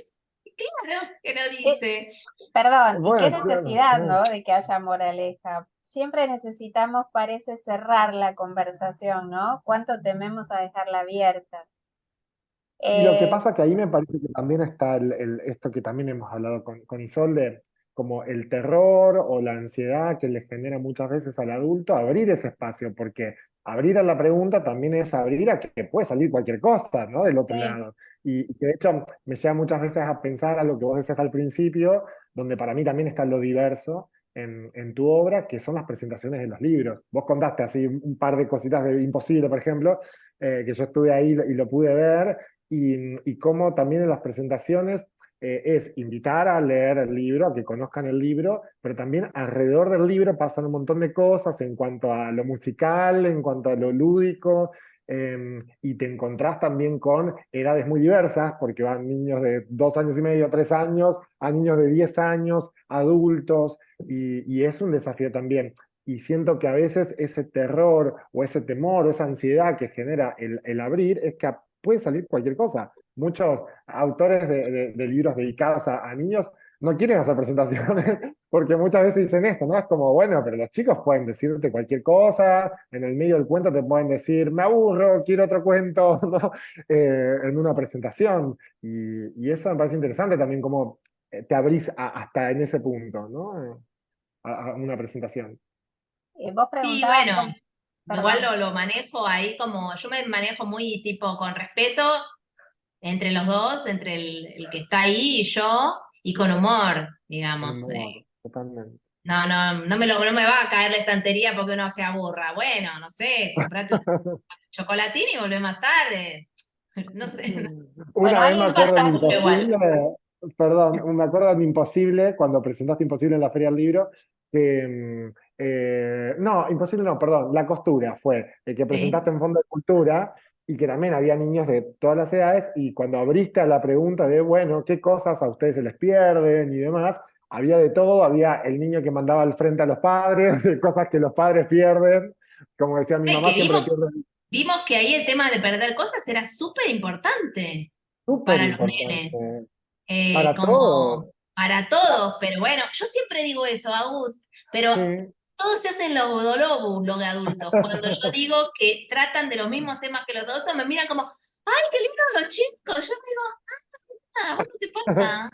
claro que no Eh, dice. perdón, y qué Bueno, claro, necesidad, claro. ¿no? De que haya moraleja. Siempre necesitamos, parece, cerrar la conversación, ¿no? Cuánto tememos a dejarla abierta. Y lo que Eh, pasa que ahí me parece que también está esto que también hemos hablado con Isolde, como el terror o la ansiedad que le genera muchas veces al adulto abrir ese espacio, porque abrir a la pregunta también es abrir a que puede salir cualquier cosa, ¿no? Del otro sí, lado. Y que de hecho me lleva muchas veces a pensar a lo que vos decías al principio, donde para mí también está lo diverso en tu obra, que son las presentaciones de los libros. Vos contaste así un par de cositas de Imposible, por ejemplo, que yo estuve ahí y lo pude ver y cómo también en las presentaciones es invitar a leer el libro, a que conozcan el libro, pero también alrededor del libro pasan un montón de cosas en cuanto a lo musical, en cuanto a lo lúdico, y te encontrás también con edades muy diversas, porque van niños de 2 años y medio, 3 años, a niños de 10 años, adultos, y es un desafío también. Y siento que a veces ese terror o ese temor o esa ansiedad que genera el abrir es que puede salir cualquier cosa. Muchos autores de libros dedicados a niños no quieren hacer presentaciones porque muchas veces dicen esto, ¿no? Es como, bueno, pero los chicos pueden decirte cualquier cosa, en el medio del cuento te pueden decir, me aburro, quiero otro cuento, ¿no? En una presentación. Y eso me parece interesante también, como te abrís hasta en ese punto, ¿no? A una presentación. Vos Sí, preguntabas, bueno, igual perdón. lo manejo ahí como, yo me manejo muy tipo con respeto entre los dos, entre el que está ahí y yo, y con humor, Con digamos. humor, totalmente. No me va a caer la estantería porque uno se aburra. Bueno, no sé, comprate un chocolatín y volvé más tarde. No sé, Bueno, Una vez me alguien acuerdo tiene en que ir. igual. Imposible, perdón, me acuerdo en Imposible, cuando presentaste Imposible en la Feria del Libro, que, no, Imposible no, perdón, La Costura fue el que presentaste Sí. en Fondo de Cultura y que también había niños de todas las edades y cuando abriste a la pregunta de, bueno, ¿qué cosas a ustedes se les pierden y demás? Había de todo, había el niño que mandaba al frente a los padres, de cosas que los padres pierden, como decía mi Es mamá, que siempre vimos, pierde. vimos que ahí el tema de perder cosas era súper importante Súper para los nenes, importante para todos. como para todos, pero bueno, yo siempre digo eso, August, pero Sí. todos se hacen lobodolobus los de adultos. Cuando yo digo que tratan de los mismos temas que los adultos, me miran como, ¡ay, qué lindo los chicos! Yo digo, ah, ¿vos no te pasa?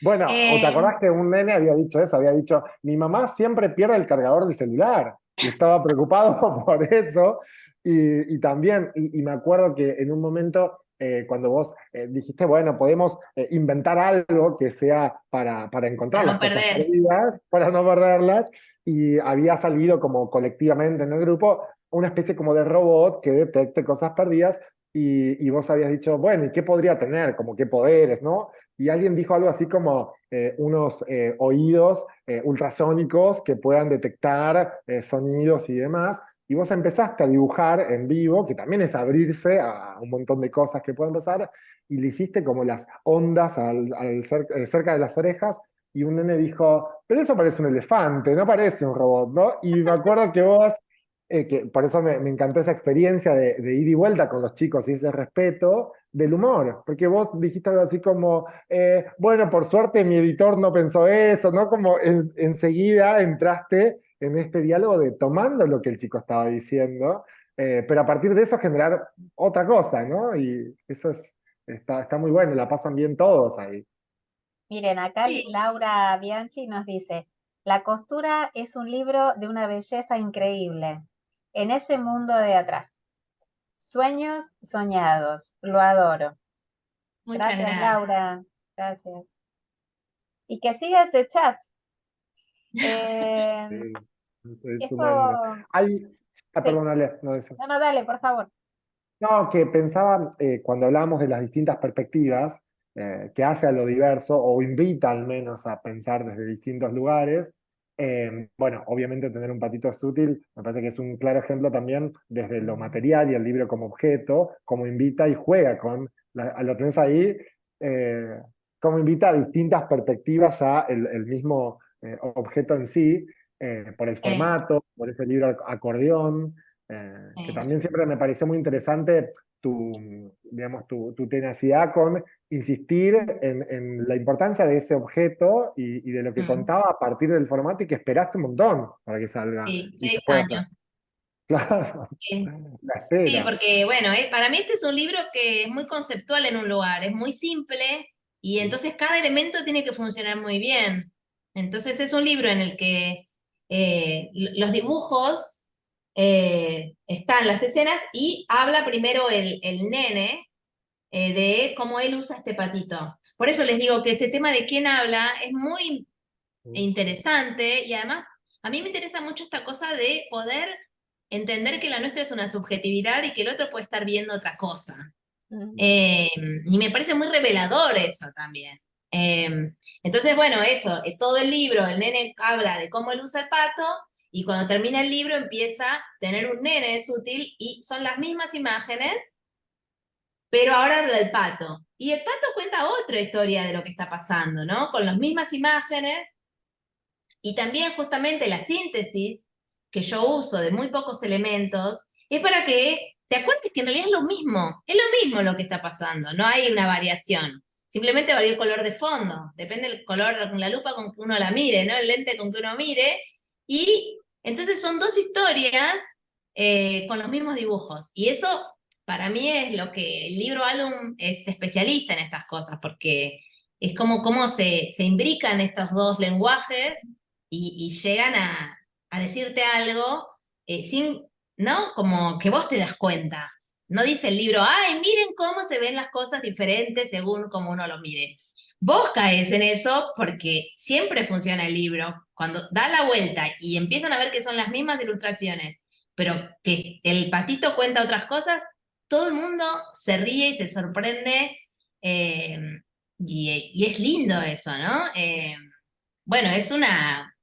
Bueno, ¿o te Eh, acordás que un nene había dicho eso? Había dicho, mi mamá siempre pierde el cargador del celular y estaba preocupado por eso. Y también, y me acuerdo que en un momento, cuando vos dijiste, bueno, podemos inventar algo que sea para encontrar para las no cosas perder. perdidas, para no perderlas, y había salido como colectivamente en el grupo una especie como de robot que detecte cosas perdidas, y vos habías dicho, bueno, ¿y qué podría tener? Como qué poderes, ¿no? Y alguien dijo algo así como unos oídos ultrasónicos que puedan detectar sonidos y demás. Y vos empezaste a dibujar en vivo, que también es abrirse a un montón de cosas que pueden pasar, y le hiciste como las ondas cerca de las orejas, y un nene dijo, pero eso parece un elefante, no parece un robot, ¿no? Y me acuerdo que vos, que por eso me encantó esa experiencia de ir y vuelta con los chicos y ese respeto del humor, porque vos dijiste algo así como, bueno, por suerte mi editor no pensó eso, ¿no? Como enseguida entraste en este diálogo de tomando lo que el chico estaba diciendo, pero a partir de eso generar otra cosa, ¿no? Y eso está muy bueno, la pasan bien todos ahí. Miren, acá Sí, Laura Bianchi nos dice, La costura es un libro de una belleza increíble. En ese mundo de atrás. Sueños soñados. Lo adoro. muchas Gracias, gracias. Laura. Gracias. Y que siga este chat. Eh, Sí, estoy sumando. esto, Hay, sí. perdón, Ale, no eso. No, no, dale, por favor. No, que pensaba, cuando hablamos de las distintas perspectivas, que hace a lo diverso, o invita al menos a pensar desde distintos lugares, bueno, obviamente tener un patito es útil, me parece que es un claro ejemplo también desde lo material y el libro como objeto, como invita y juega con, lo tenés ahí, eh, como invita a distintas perspectivas ya el mismo objeto en sí, por el Eh, formato, por ese libro acordeón que eh, también siempre me pareció muy interesante digamos, tu tenacidad con insistir en la importancia de ese objeto y de lo que mm, contaba a partir del formato y que esperaste un montón para que salga sí, y se 6 años. pueda. Claro, Eh, la sí, espera. porque bueno, para mí este es un libro que es muy conceptual en un lugar, es muy simple y entonces cada elemento tiene que funcionar muy bien. Entonces es un libro en el que los dibujos están las escenas y habla primero el nene de cómo él usa este patito. Por eso les digo que este tema de quién habla es muy interesante y además a mí me interesa mucho esta cosa de poder entender que la nuestra es una subjetividad y que el otro puede estar viendo otra cosa. Mm. Eh, y me parece muy revelador eso también. Eh, entonces, bueno, eso, todo el libro, el nene habla de cómo él usa el pato y cuando termina el libro empieza a tener un nene, es útil, y son las mismas imágenes, pero ahora habla el pato. Y el pato cuenta otra historia de lo que está pasando, ¿no? Con las mismas imágenes y también justamente la síntesis que yo uso de muy pocos elementos es para que te acuerdes que en realidad es lo mismo lo que está pasando, no hay una variación. Simplemente varía el color de fondo, depende del color, la lupa con que uno la mire, ¿no? El lente con que uno mire. Y entonces son dos historias con los mismos dibujos. Y eso para mí es lo que el libro álbum es especialista en estas cosas, porque es como cómo se imbrican estos dos lenguajes y llegan a decirte algo sin, ¿no? Como que vos te das cuenta. No dice el libro, ay, miren cómo se ven las cosas diferentes según como uno lo mire. Vos caes en eso porque siempre funciona el libro. Cuando da la vuelta y empiezan a ver que son las mismas ilustraciones, pero que el patito cuenta otras cosas, todo el mundo se ríe y se sorprende. eh, y es lindo eso, ¿no? Bueno, es una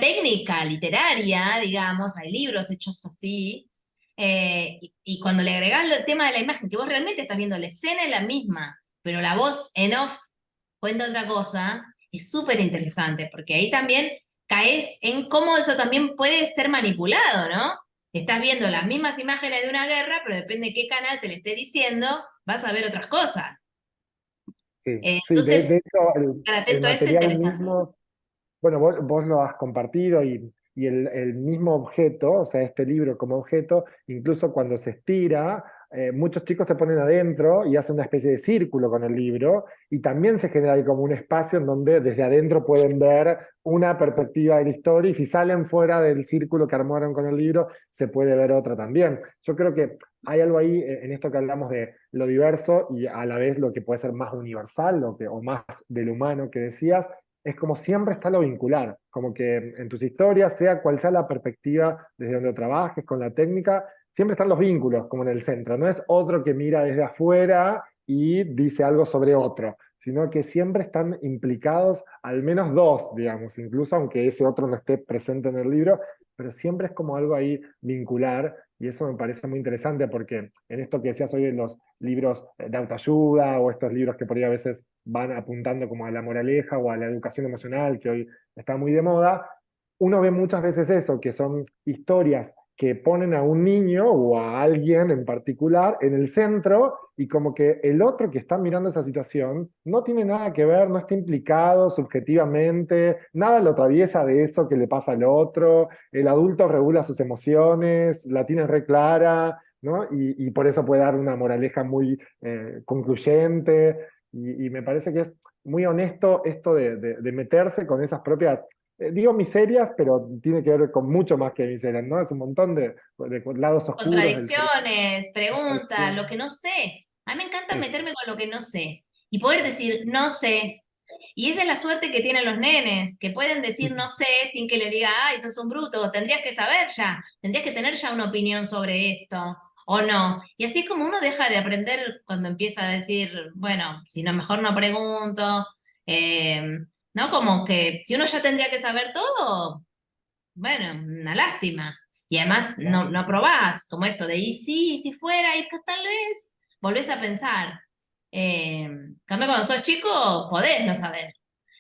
técnica literaria, digamos, hay libros hechos así, y cuando le agregás el tema de la imagen, que vos realmente estás viendo la escena es la misma, pero la voz en off cuenta otra cosa, es súper interesante, porque ahí también caes en cómo eso también puede ser manipulado, ¿no? Estás viendo las mismas imágenes de una guerra, pero depende de qué canal te le esté diciendo, vas a ver otras cosas. Sí, sí, Entonces, de hecho estar el atento a eso es material interesante. mismo. Bueno, vos lo has compartido y el mismo objeto, o sea, este libro como objeto, incluso cuando se estira, muchos chicos se ponen adentro y hacen una especie de círculo con el libro y también se genera ahí como un espacio en donde desde adentro pueden ver una perspectiva de la historia y si salen fuera del círculo que armaron con el libro, se puede ver otra también. Yo creo que hay algo ahí en esto que hablamos de lo diverso y a la vez lo que puede ser más universal o más del humano que decías es como siempre está lo vincular, como que en tus historias, sea cual sea la perspectiva desde donde trabajes, con la técnica, siempre están los vínculos como en el centro, no es otro que mira desde afuera y dice algo sobre otro, sino que siempre están implicados al menos dos, digamos, incluso aunque ese otro no esté presente en el libro, pero siempre es como algo ahí vincular y eso me parece muy interesante porque en esto que decías hoy de los libros de autoayuda o estos libros que por ahí a veces van apuntando como a la moraleja o a la educación emocional, que hoy está muy de moda, uno ve muchas veces eso, que son historias que ponen a un niño o a alguien en particular en el centro y como que el otro que está mirando esa situación no tiene nada que ver, no está implicado subjetivamente, nada lo atraviesa de eso que le pasa al otro, el adulto regula sus emociones, la tiene re clara, ¿no? Y por eso puede dar una moraleja muy concluyente. Y me parece que es muy honesto esto de meterse con esas propias, digo miserias, pero tiene que ver con mucho más que miserias, ¿no? Es un montón de lados oscuros del ser Contradicciones, preguntas, lo humano. que no sé. A mí me encanta Eso, meterme con lo que no sé y poder decir no sé. Y esa es la suerte que tienen los nenes, que pueden decir no sé sin que le diga, ay, sos un bruto, tendrías que saber ya, tendrías que tener ya una opinión sobre esto, o no. Y así es como uno deja de aprender cuando empieza a decir, bueno, si no, mejor no pregunto. eh, ¿No? Como que si uno ya tendría que saber todo, bueno, una lástima. Y además claro. no probás, como esto de y si fuera, y pues tal vez volvés a pensar. En cambio, cuando sos chico, podés no saber.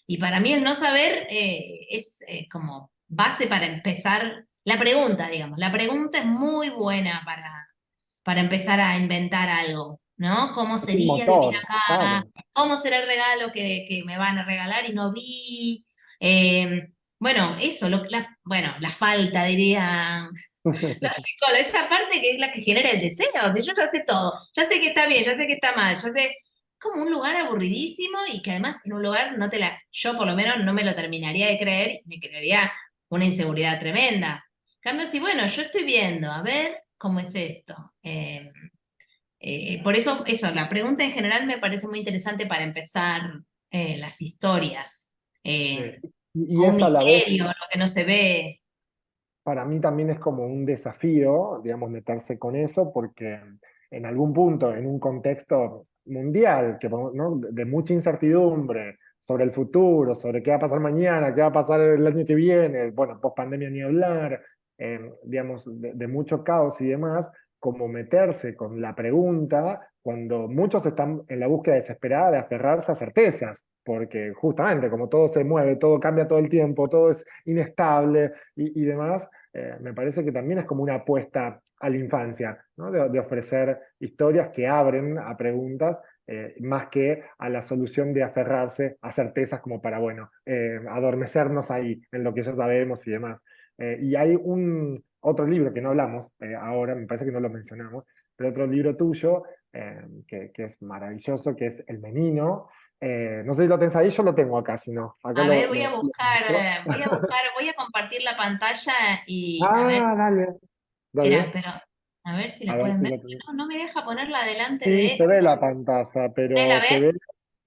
Y para mí el no saber es como base para empezar la pregunta, digamos. La pregunta es muy buena para empezar a inventar algo, ¿no? ¿Cómo Es un sería vivir motor, acá? claro. ¿Cómo será el regalo que me van a regalar y no vi? Eh, bueno, eso, bueno, la falta, dirían los psicólogos, esa parte que es la que genera el deseo. Si yo ya sé todo, ya sé que está bien, ya sé que está mal, ya sé, como un lugar aburridísimo y que además en un lugar yo por lo menos no me lo terminaría de creer y me crearía una inseguridad tremenda. En cambio, si bueno, yo estoy viendo, a ver cómo es esto. Por eso, la pregunta en general me parece muy interesante para empezar las historias. Sí. Eh, Y o un es a la vez misterio, lo que no se ve. para mí también es como un desafío, digamos, meterse con eso, porque en algún punto, en un contexto mundial, ¿no? de mucha incertidumbre sobre el futuro, sobre qué va a pasar mañana, qué va a pasar el año que viene, bueno, post pandemia ni hablar, digamos, de mucho caos y demás, como meterse con la pregunta cuando muchos están en la búsqueda desesperada de aferrarse a certezas, porque justamente como todo se mueve, todo cambia todo el tiempo, todo es inestable y demás, me parece que también es como una apuesta a la infancia, ¿no? De ofrecer historias que abren a preguntas más que a la solución de aferrarse a certezas como para, bueno, adormecernos ahí en lo que ya sabemos y demás. Y hay otro libro que no hablamos ahora, me parece que no lo mencionamos, pero otro libro tuyo que es maravilloso, que es El Menino. No sé si lo tenés ahí, yo lo tengo acá, si no, acá A ver, lo muestro. voy a compartir la pantalla y a ver, Ah, dale, espera, dale, pero a ver si a la ver pueden si ver. lo tenés. No, no me deja ponerla delante Sí, de... se ve la pantalla, ¿Ustedes la pero se ven? ve,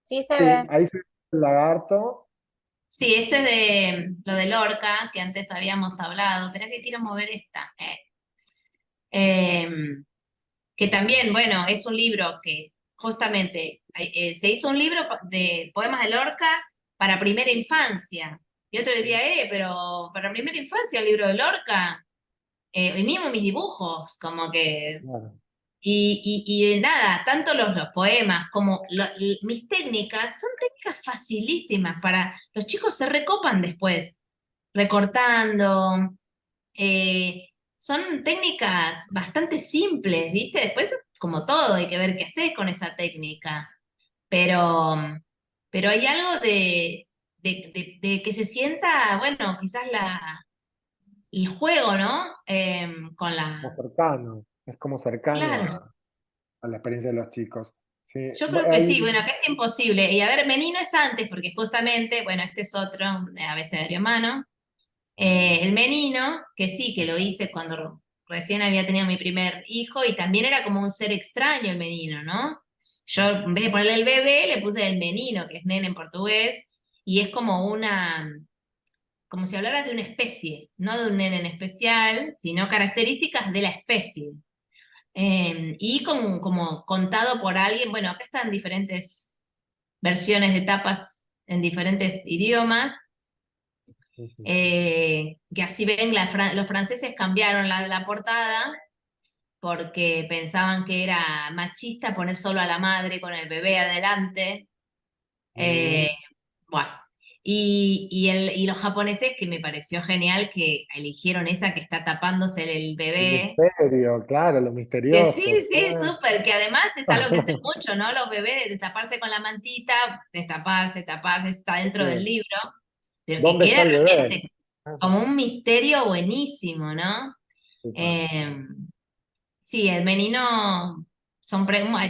Sí se sí, ve. ahí se ve el lagarto. Sí, esto es de lo de Lorca, que antes habíamos hablado. Espera que quiero mover esta. Em, que también, bueno, es un libro que justamente se hizo un libro de poemas de Lorca para primera infancia. Y otro diría, pero para primera infancia el libro de Lorca, y mismo mis dibujos, como que... Claro, Y nada, tanto los poemas como mis técnicas son técnicas facilísimas para... Los chicos se recopan después, recortando, son técnicas bastante simples, ¿viste? Después, como todo, hay que ver qué haces con esa técnica. Pero, pero hay algo de que se sienta, bueno, quizás el juego, ¿no? Con como la... cercano, es como cercano Claro, a la experiencia de los chicos. Sí, yo creo que hay, sí, bueno, acá es imposible. Y a ver, Menino es antes, porque justamente, bueno, este es otro abecedario humano. El menino, que sí, que lo hice cuando recién había tenido mi primer hijo y también era como un ser extraño el menino, ¿no? Yo en vez de ponerle el bebé, le puse el menino, que es nene en portugués, y es como como si hablaras de una especie, no de un nene en especial, sino características de la especie. Y como contado por alguien, bueno, acá están diferentes versiones de tapas en diferentes idiomas, que así ven, los franceses cambiaron la portada porque pensaban que era machista poner solo a la madre con el bebé adelante. mm, Eh, bueno, y los japoneses, que me pareció genial que eligieron esa que está tapándose el el bebé. misterio, claro, lo Que sí, misterioso. sí, súper, que además es algo que hacen mucho, ¿no? Los bebés de taparse con la mantita, destaparse, taparse, está dentro del Sí. libro, pero que ¿Dónde está queda el bebé? realmente como un misterio buenísimo, ¿no? Sí, Eh, sí, el menino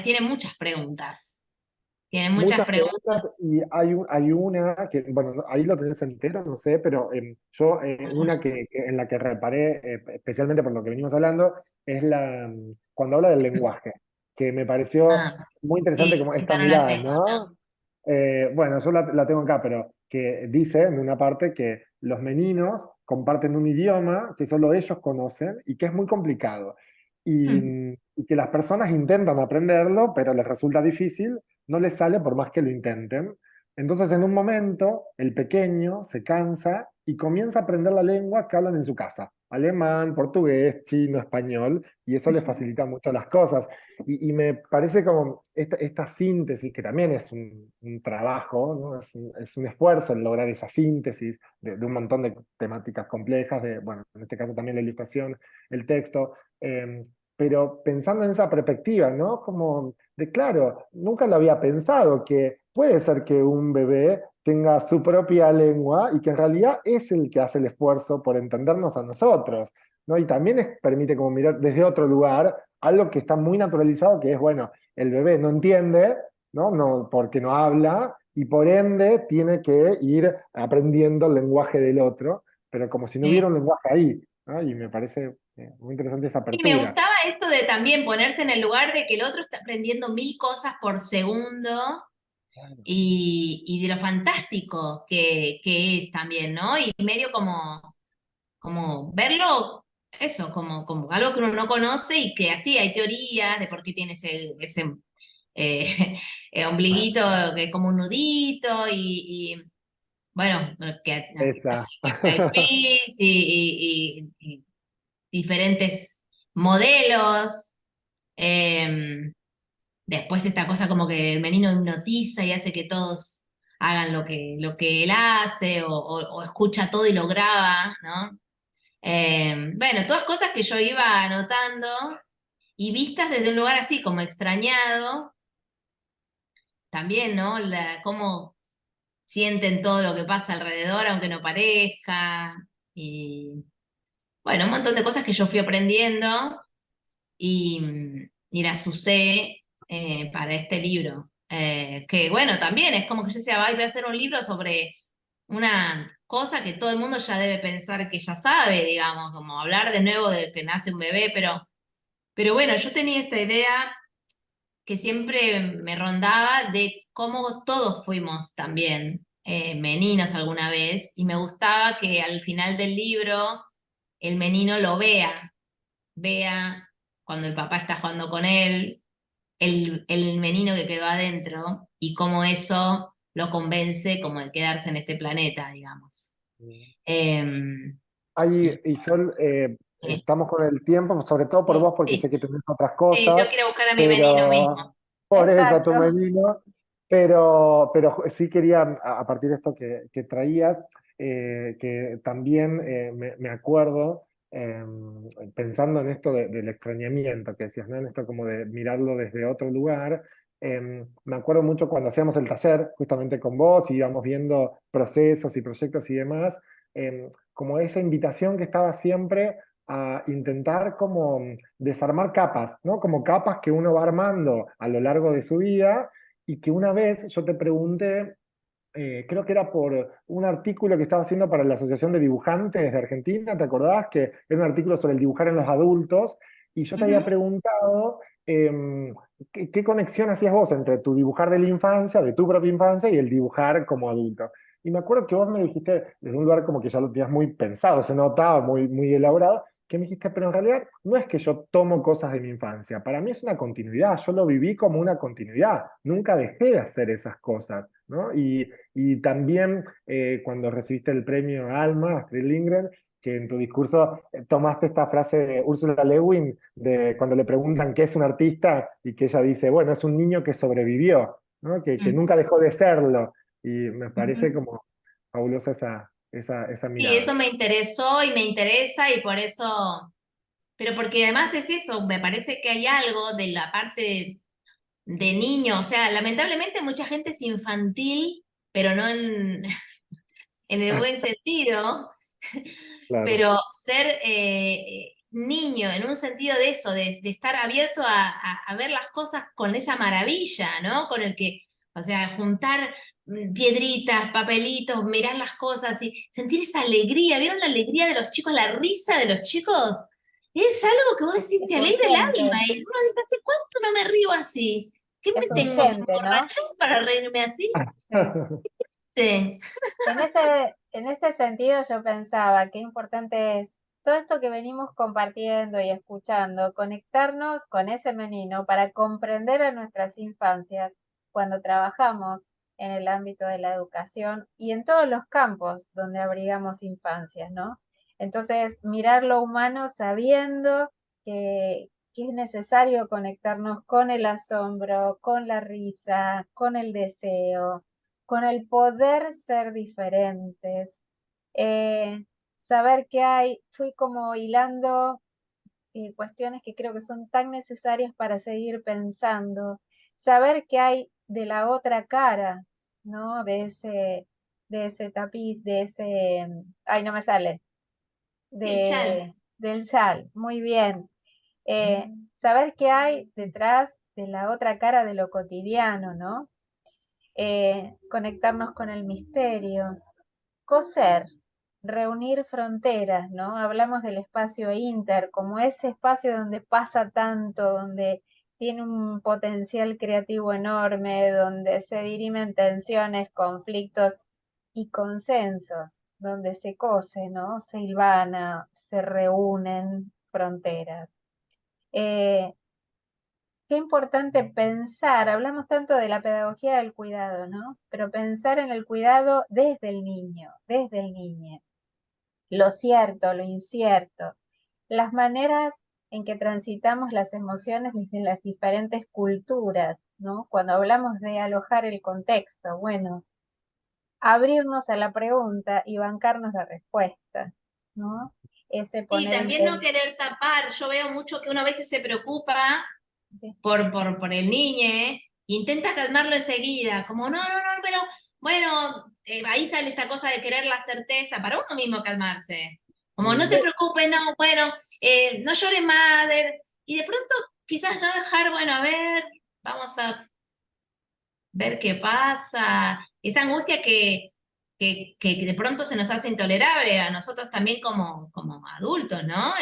tiene muchas preguntas. Tiene muchas muchas preguntas. preguntas y hay una que, bueno, ahí lo tenés entero, no sé, pero yo una en la que reparé, especialmente por lo que venimos hablando, es cuando habla del lenguaje, que me pareció Ah, muy interesante sí, como esta esta no la mirada, tengo acá. ¿no? Bueno, yo la tengo acá, pero que dice en una parte que los meninos comparten un idioma que solo ellos conocen y que es muy complicado. Hmm. Y que las personas intentan aprenderlo, pero les resulta difícil, no les sale por más que lo intenten. Entonces, en un momento, el pequeño se cansa y comienza a aprender la lengua que hablan en su casa, alemán, portugués, chino, español, y eso le facilita mucho las cosas. Y me parece como esta síntesis, que también es un trabajo, ¿no? Es un esfuerzo en lograr esa síntesis de un montón de temáticas complejas, bueno, en este caso también la ilustración, el texto, pero pensando en esa perspectiva, ¿no? Como de, claro, nunca lo había pensado, que puede ser que un bebé tenga su propia lengua y que en realidad es el que hace el esfuerzo por entendernos a nosotros, ¿no? Y también permite como mirar desde otro lugar algo que está muy naturalizado, que es, bueno, el bebé no entiende, ¿no? No, porque no habla, y por ende tiene que ir aprendiendo el lenguaje del otro, pero como si no hubiera Sí. un lenguaje ahí, ¿no? Y me parece muy interesante esa Y me apertura. gustaba esto de también ponerse en el lugar de que el otro está aprendiendo 1000 cosas por segundo y de lo fantástico que es también, ¿no? Y medio como verlo, eso, como algo que uno no conoce y que así hay teorías de por qué tiene ese ombliguito que es como un nudito bueno, que Esa. así que hay pis y diferentes modelos. em, Después esta cosa como que el menino hipnotiza y hace que todos hagan lo que él hace o escucha todo y lo graba, ¿no? Bueno, todas cosas que yo iba anotando y vistas desde un lugar así como extrañado, también, ¿no? Cómo sienten todo lo que pasa alrededor, aunque no parezca. Y bueno, un montón de cosas que yo fui aprendiendo y las usé. para este libro. Que bueno, también es como que yo decía, "Ay, voy a hacer un libro sobre una cosa que todo el mundo ya debe pensar que ya sabe, digamos, como hablar de nuevo de que nace un bebé, pero bueno, yo tenía esta idea que siempre me rondaba de cómo todos fuimos también meninos alguna vez, y me gustaba que al final del libro el menino lo vea cuando el papá está jugando con él, el menino que quedó adentro, y cómo eso lo convence como de quedarse en este planeta, digamos. Em, Ahí, Isol, sí, estamos con el tiempo, sobre todo por sí, vos, porque sí, sé que tenés otras sí, tengo cosas, que ir a buscar a mi menino pero mismo. por eso tú me Exacto. vino, pero sí quería, a partir de esto que traías, que también me acuerdo, pensando en esto del extrañamiento que decías, ¿no? En esto como de mirarlo desde otro lugar. Me acuerdo mucho cuando hacíamos el taller, justamente con vos, y íbamos viendo procesos y proyectos y demás, como esa invitación que estaba siempre a intentar como desarmar capas, ¿no? Como capas que uno va armando a lo largo de su vida y que una vez yo te pregunté, creo que era por un artículo que estaba haciendo para la Asociación de Dibujantes de Argentina, ¿te acordás? Que era un artículo sobre el dibujar en los adultos y yo te había Ujú. preguntado qué conexión hacías vos entre tu dibujar de la infancia, de tu propia infancia y el dibujar como adulto. Y me acuerdo que vos me dijiste, desde un lugar como que ya lo tenías muy pensado, se notaba muy, muy elaborado, que me dijiste, pero en realidad no es que yo tomo cosas de mi infancia, para mí es una continuidad, yo lo viví como una continuidad, nunca dejé de hacer esas cosas, ¿no? Y también cuando recibiste el premio Alma, Astrid Lindgren, que en tu discurso tomaste esta frase de Ursula Le Guin, de cuando le preguntan qué es un artista, y que ella dice, bueno, es un niño que sobrevivió, ¿no? Que Mm. nunca dejó de serlo. Y me parece Ujú. como fabulosa esa Sí, eso mirada. me interesó y me interesa y por eso, pero porque además es eso, me parece que hay algo de la parte de niño, o sea, lamentablemente mucha gente es infantil, pero no en el buen sentido, Claro. pero ser niño en un sentido de eso, de estar abierto a ver las cosas con esa maravilla, ¿no? Con el que, o sea, juntar piedritas, papelitos, mirar las cosas y sentir esa alegría. ¿Vieron la alegría de los chicos, la risa de los chicos? Es algo que vos decís, Es te alegra el alma. urgente, Y uno dice, ¿hace cuánto no me río así? ¿Qué es me tengo que urgente, ¿no? emborrachar para reírme así? Sí. Sí. En este sentido yo pensaba qué importante es todo esto que venimos compartiendo y escuchando, conectarnos con ese menino para comprender a nuestras infancias cuando trabajamos en el ámbito de la educación y en todos los campos donde abrigamos infancias, ¿no? Entonces, mirar lo humano sabiendo que es necesario conectarnos con el asombro, con la risa, con el deseo, con el poder ser diferentes, eh, saber que fui como hilando cuestiones que creo que son tan necesarias para seguir pensando, saber que hay de la otra cara, ¿no? De ese tapiz, ay, no me sale, Sí, el chal. del chal, muy bien. Saber qué hay detrás de la otra cara de lo cotidiano, ¿no? Conectarnos con el misterio, coser, reunir fronteras, ¿no? Hablamos del espacio inter como ese espacio donde pasa tanto, donde tiene un potencial creativo enorme, donde se dirimen tensiones, conflictos y consensos, donde se cose, ¿no? Se hilvana, se reúnen fronteras. Eh, Qué importante pensar, hablamos tanto de la pedagogía del cuidado, ¿no? Pero pensar en el cuidado desde el niño, desde el niño. Lo cierto, lo incierto, las maneras en que transitamos las emociones desde las diferentes culturas, ¿no? Cuando hablamos de alojar el contexto, bueno, abrirnos a la pregunta y bancarnos la respuesta, ¿no? Ese Sí, poner también no querer tapar. Yo veo mucho que uno a veces se preocupa sí, por el niño, intenta calmarlo enseguida, como no, no, no, pero bueno, ahí sale esta cosa de querer la certeza, para uno mismo calmarse. Como no te Mm, preocupes, no, bueno, no llores más, y de pronto quizás no dejar, bueno, a ver. vamos a ver qué pasa. Esa angustia que de pronto se nos hace intolerable a nosotros también como adultos, ¿no?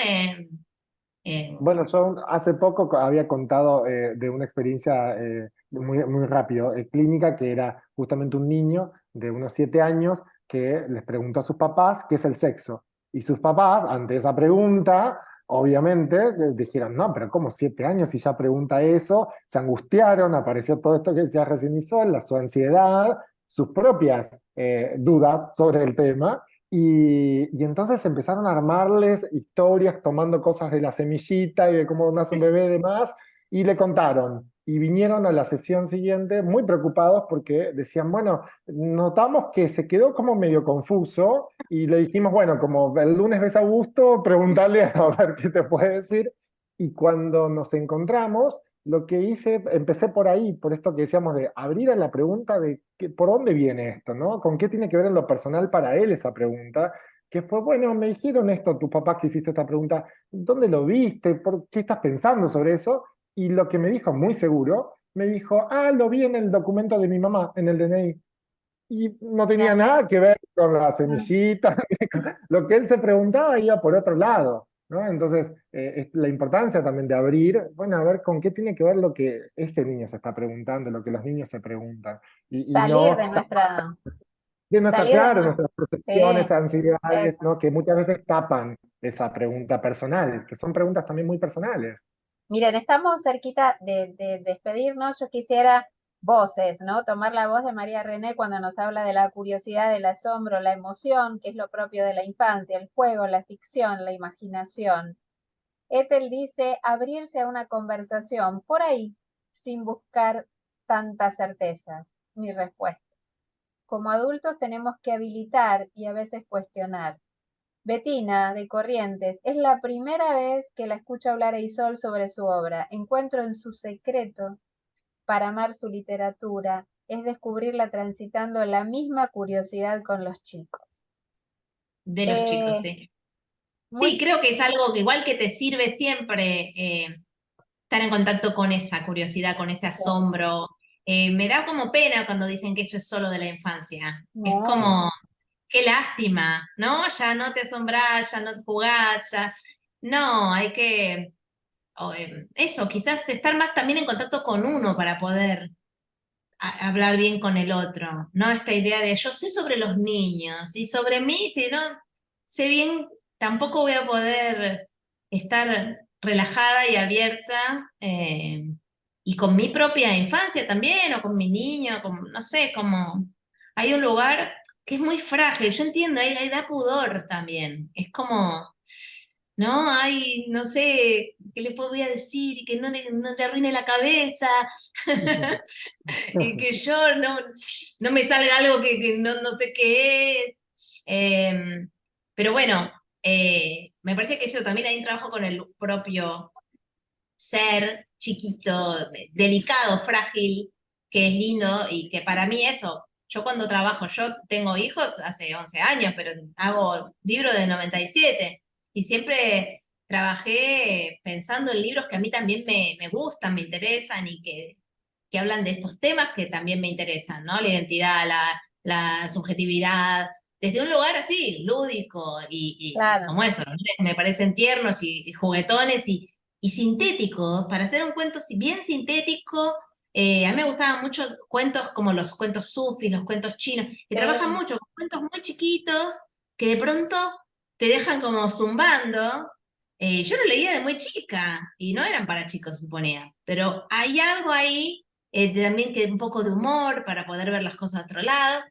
Bueno, yo hace poco había contado de una experiencia muy rápido, clínica, que era justamente un niño de unos 7 años que les preguntó a sus papás qué es el sexo. Y sus papás, ante esa pregunta, obviamente, dijeron, no, pero ¿cómo 7 años y ya pregunta eso? Se angustiaron, apareció todo esto que decía recién Isol, su ansiedad, sus propias dudas sobre el tema. Y entonces empezaron a armarles historias tomando cosas de la semillita y de cómo nace un bebé y demás, y le contaron. Y vinieron a la sesión siguiente muy preocupados porque decían, bueno, notamos que se quedó como medio confuso y le dijimos, bueno, como el lunes ves a Augusto, preguntarle a ver qué te puede decir. Y cuando nos encontramos, lo que hice, empecé por ahí, por esto que decíamos de abrir a la pregunta de por dónde viene esto, ¿no? ¿Con qué tiene que ver en lo personal para él esa pregunta? Que fue, bueno, me dijeron esto, tus papás que hiciste esta pregunta, ¿dónde lo viste? ¿Por qué estás pensando sobre eso? Y lo que me dijo muy seguro, me dijo, ah, lo vi en el documento de mi mamá, en el DNI. Y no tenía Claro. nada que ver con la Mm. semillita, lo que él se preguntaba iba por otro lado, ¿no? Entonces, es la importancia también de abrir, bueno, a ver con qué tiene que ver lo que ese niño se está preguntando, lo que los niños se preguntan, y Salir no de nuestra, de nuestra, salir de claro, una, nuestras sí, percepciones, ansiedades, eso. ¿no? Que muchas veces tapan esa pregunta personal, que son preguntas también muy personales. Miren, estamos cerquita de despedirnos. Yo quisiera voces, ¿no? Tomar la voz de María René cuando nos habla de la curiosidad, el asombro, la emoción, que es lo propio de la infancia, el juego, la ficción, la imaginación. Ethel dice abrirse a una conversación por ahí, sin buscar tantas certezas ni respuestas. Como adultos tenemos que habilitar y a veces cuestionar. Betina, de Corrientes, es la primera vez que la escucho hablar a Isol sobre su obra. Encuentro en su secreto para amar su literatura, es descubrirla transitando la misma curiosidad con los chicos. De los chicos, Eh, sí. Sí, muy, creo que es algo que igual que te sirve siempre estar en contacto con esa curiosidad, con ese asombro. Me da como pena cuando dicen que eso es solo de la infancia. Es no, como, qué lástima, ¿no? Ya no te asombrás, ya no te jugás, ya... No, hay que... eso, quizás estar más también en contacto con uno para poder hablar bien con el otro, ¿no? Esta idea de yo sé sobre los niños y sobre mí, si no sé bien, tampoco voy a poder estar relajada y abierta y con mi propia infancia también, o con mi niño, no sé, como hay un lugar que es muy frágil, yo entiendo, ahí da pudor también, es como... ¿No? Ay, no sé qué le voy a decir y que no le arruine la cabeza. Y que yo no me salga algo que no sé qué es. Eh, pero bueno, me parece que eso también hay un trabajo con el propio ser chiquito, delicado, frágil, que es lindo y que para mí eso, yo cuando trabajo, yo tengo hijos hace 11 años, pero hago libros de 97 y siempre trabajé pensando en libros que a mí también me gustan, me interesan y que hablan de estos temas que también me interesan, ¿no? La identidad, la subjetividad, desde un lugar así, lúdico y claro. como eso, ¿no? Me parecen tiernos y juguetones y sintéticos, para hacer un cuento bien sintético. A mí me gustaban mucho cuentos como los cuentos sufis, los cuentos chinos, que trabajan Sí, mucho con cuentos muy chiquitos que de pronto te dejan como zumbando. Yo lo leía de muy chica y no eran para chicos, suponía, pero hay algo ahí también que un poco de humor para poder ver las cosas de otro lado,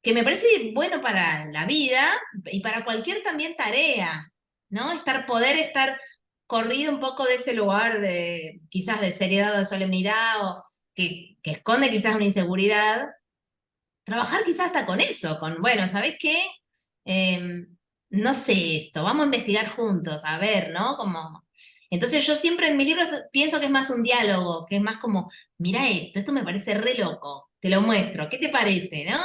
que me parece bueno para la vida y para cualquier también tarea, ¿no? Poder estar corrido un poco de ese lugar de quizás de seriedad o de solemnidad o que esconde quizás una inseguridad, trabajar quizás hasta con eso, con, bueno, ¿sabés qué? Eh, no sé esto, vamos a investigar juntos, a ver, ¿no? Como... Entonces yo siempre en mis libros pienso que es más un diálogo, que es más como, mira esto me parece re loco, te lo muestro, ¿qué te parece, no?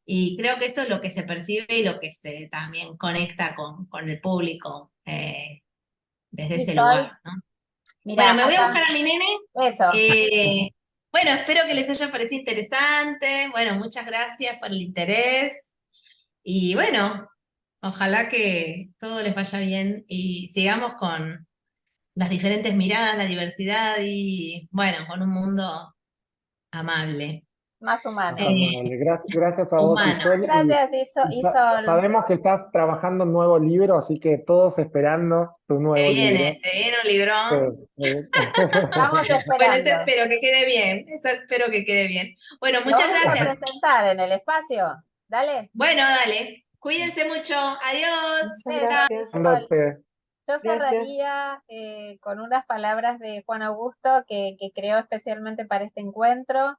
Y creo que eso es lo que se percibe y lo que se también conecta con el público desde y ese Sol, lugar, ¿no? mira, Bueno, me voy a acá, buscar a mi nene. eso. eh, Bueno, espero que les haya parecido interesante. Bueno, muchas gracias por el interés. Y bueno, ojalá que todo les vaya bien y sigamos con las diferentes miradas, la diversidad y bueno, con un mundo amable, Más Más humano. amable. Gracias a vos, humano. Isol. Gracias, Y Isol. sabemos que estás trabajando un nuevo libro, así que todos esperando tu nuevo libro. Se viene un Sí, librón. sí. Estamos Bueno, eso esperando. espero que quede bien, eso espero que quede bien. Bueno, Lo muchas vamos a gracias. presentar en el espacio. Dale. Bueno, dale, cuídense mucho, adiós. Muchas Besos, gracias. Isol. Dándote. Yo Gracias. cerraría con unas palabras de Juan Augusto que creó especialmente para este encuentro.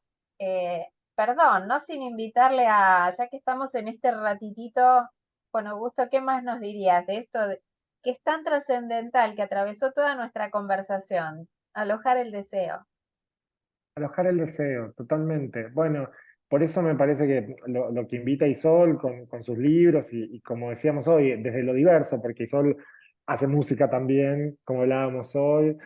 Perdón, no sin invitarle a, ya que estamos en este ratitito, Juan Augusto, ¿qué más nos dirías de esto que es tan trascendental, que atravesó toda nuestra conversación? Alojar el deseo. Alojar el deseo, totalmente. Bueno, por eso me parece que lo que invita Isol con sus libros y como decíamos hoy, desde lo diverso, porque Isol hace música también, como hablábamos hoy,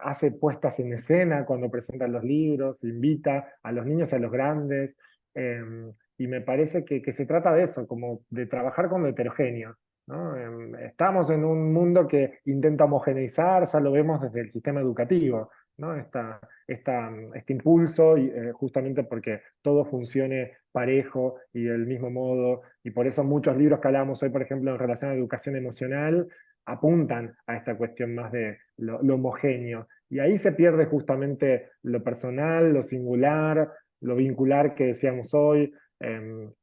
hace puestas en escena cuando presenta los libros, invita a los niños y a los grandes, eh, y me parece que se trata de eso, como de trabajar con lo heterogéneo. ¿No? Estamos en un mundo que intenta homogeneizar, ya lo vemos desde el sistema educativo, ¿no? Este impulso, y, justamente porque todo funcione parejo y del mismo modo, y por eso muchos libros que hablamos hoy, por ejemplo, en relación a educación emocional, apuntan a esta cuestión más de lo homogéneo. Y ahí se pierde justamente lo personal, lo singular, lo vincular que decíamos hoy.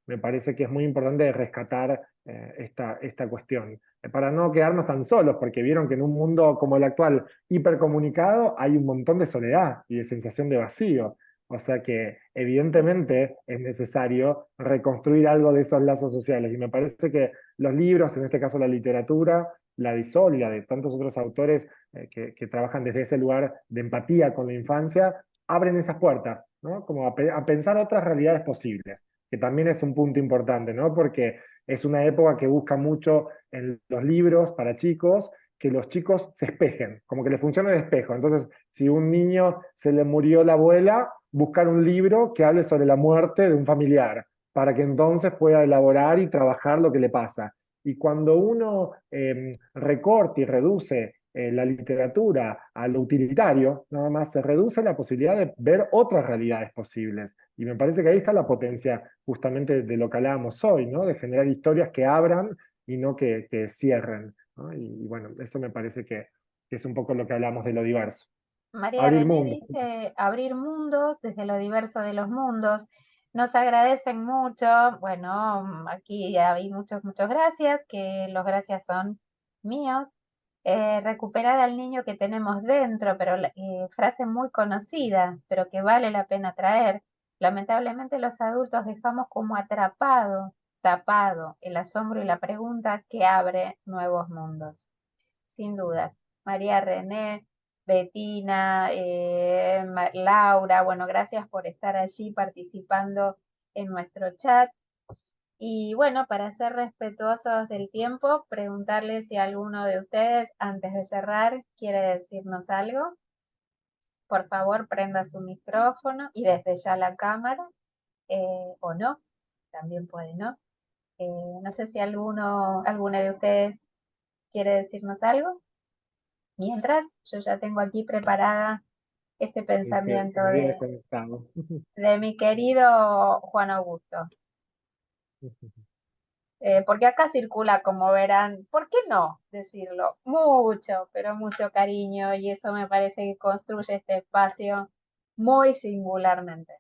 Me parece que es muy importante rescatar esta cuestión, para no quedarnos tan solos, porque vieron que en un mundo como el actual, hipercomunicado, hay un montón de soledad y de sensación de vacío. O sea que evidentemente es necesario reconstruir algo de esos lazos sociales. Y me parece que los libros, en este caso la literatura, la de Sol y la de tantos otros autores que trabajan desde ese lugar de empatía con la infancia, abren esas puertas, ¿no? Como a pensar otras realidades posibles, que también es un punto importante, ¿no? Porque es una época que busca mucho en los libros para chicos que los chicos se espejen, como que les funcione de espejo. Entonces, si un niño se le murió la abuela, buscar un libro que hable sobre la muerte de un familiar, para que entonces pueda elaborar y trabajar lo que le pasa. Y cuando uno recorta y reduce la literatura a lo utilitario, nada más se reduce la posibilidad de ver otras realidades posibles. Y me parece que ahí está la potencia justamente de lo que hablábamos hoy, ¿no? De generar historias que abran y no que cierren, ¿no? Y bueno, eso me parece que es un poco lo que hablamos de lo diverso. María Abrir René mundo. dice abrir mundos desde lo diverso de los mundos. Nos agradecen mucho. Bueno, aquí ya vi muchas gracias, que los gracias son míos. Recuperar al niño que tenemos dentro, pero frase muy conocida, pero que vale la pena traer. Lamentablemente los adultos dejamos como atrapado, tapado el asombro y la pregunta que abre nuevos mundos. Sin duda. María René, Betina, Laura, bueno, gracias por estar allí participando en nuestro chat. Y bueno, para ser respetuosos del tiempo, preguntarle si alguno de ustedes, antes de cerrar, quiere decirnos algo. Por favor, prenda su micrófono y desde ya la cámara, o no, también puede no. No sé si alguna de ustedes quiere decirnos algo. Mientras, yo ya tengo aquí preparada este Y se pensamiento me había desconectado. de mi querido Juan Augusto. Porque acá circula, como verán, ¿por qué no decirlo? Mucho, pero mucho cariño, y eso me parece que construye este espacio muy singularmente.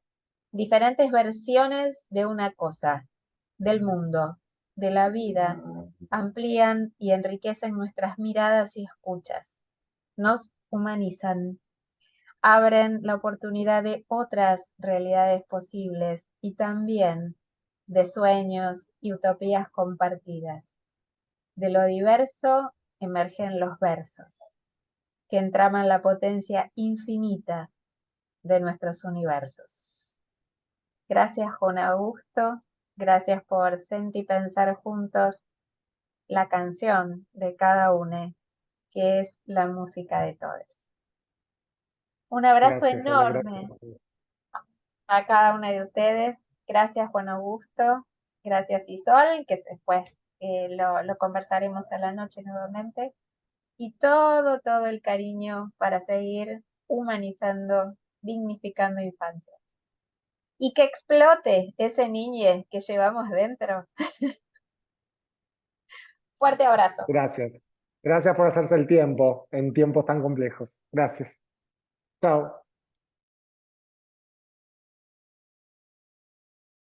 Diferentes versiones de una cosa, del mundo, de la vida, amplían y enriquecen nuestras miradas y escuchas. Nos humanizan, abren la oportunidad de otras realidades posibles y también de sueños y utopías compartidas. De lo diverso emergen los versos, que entraman la potencia infinita de nuestros universos. Gracias, Juan Augusto. Gracias por sentir y pensar juntos la canción de cada uno, que es la música de todos. Un abrazo Gracias, Ale, gracias. enorme a cada una de ustedes. Gracias, Juan Augusto. Gracias, Isol, que después lo conversaremos a la noche nuevamente. Y todo el cariño para seguir humanizando, dignificando infancia. Y que explote ese niñe que llevamos dentro. Fuerte abrazo. Gracias. Gracias por hacerse el tiempo en tiempos tan complejos. Gracias. Chao.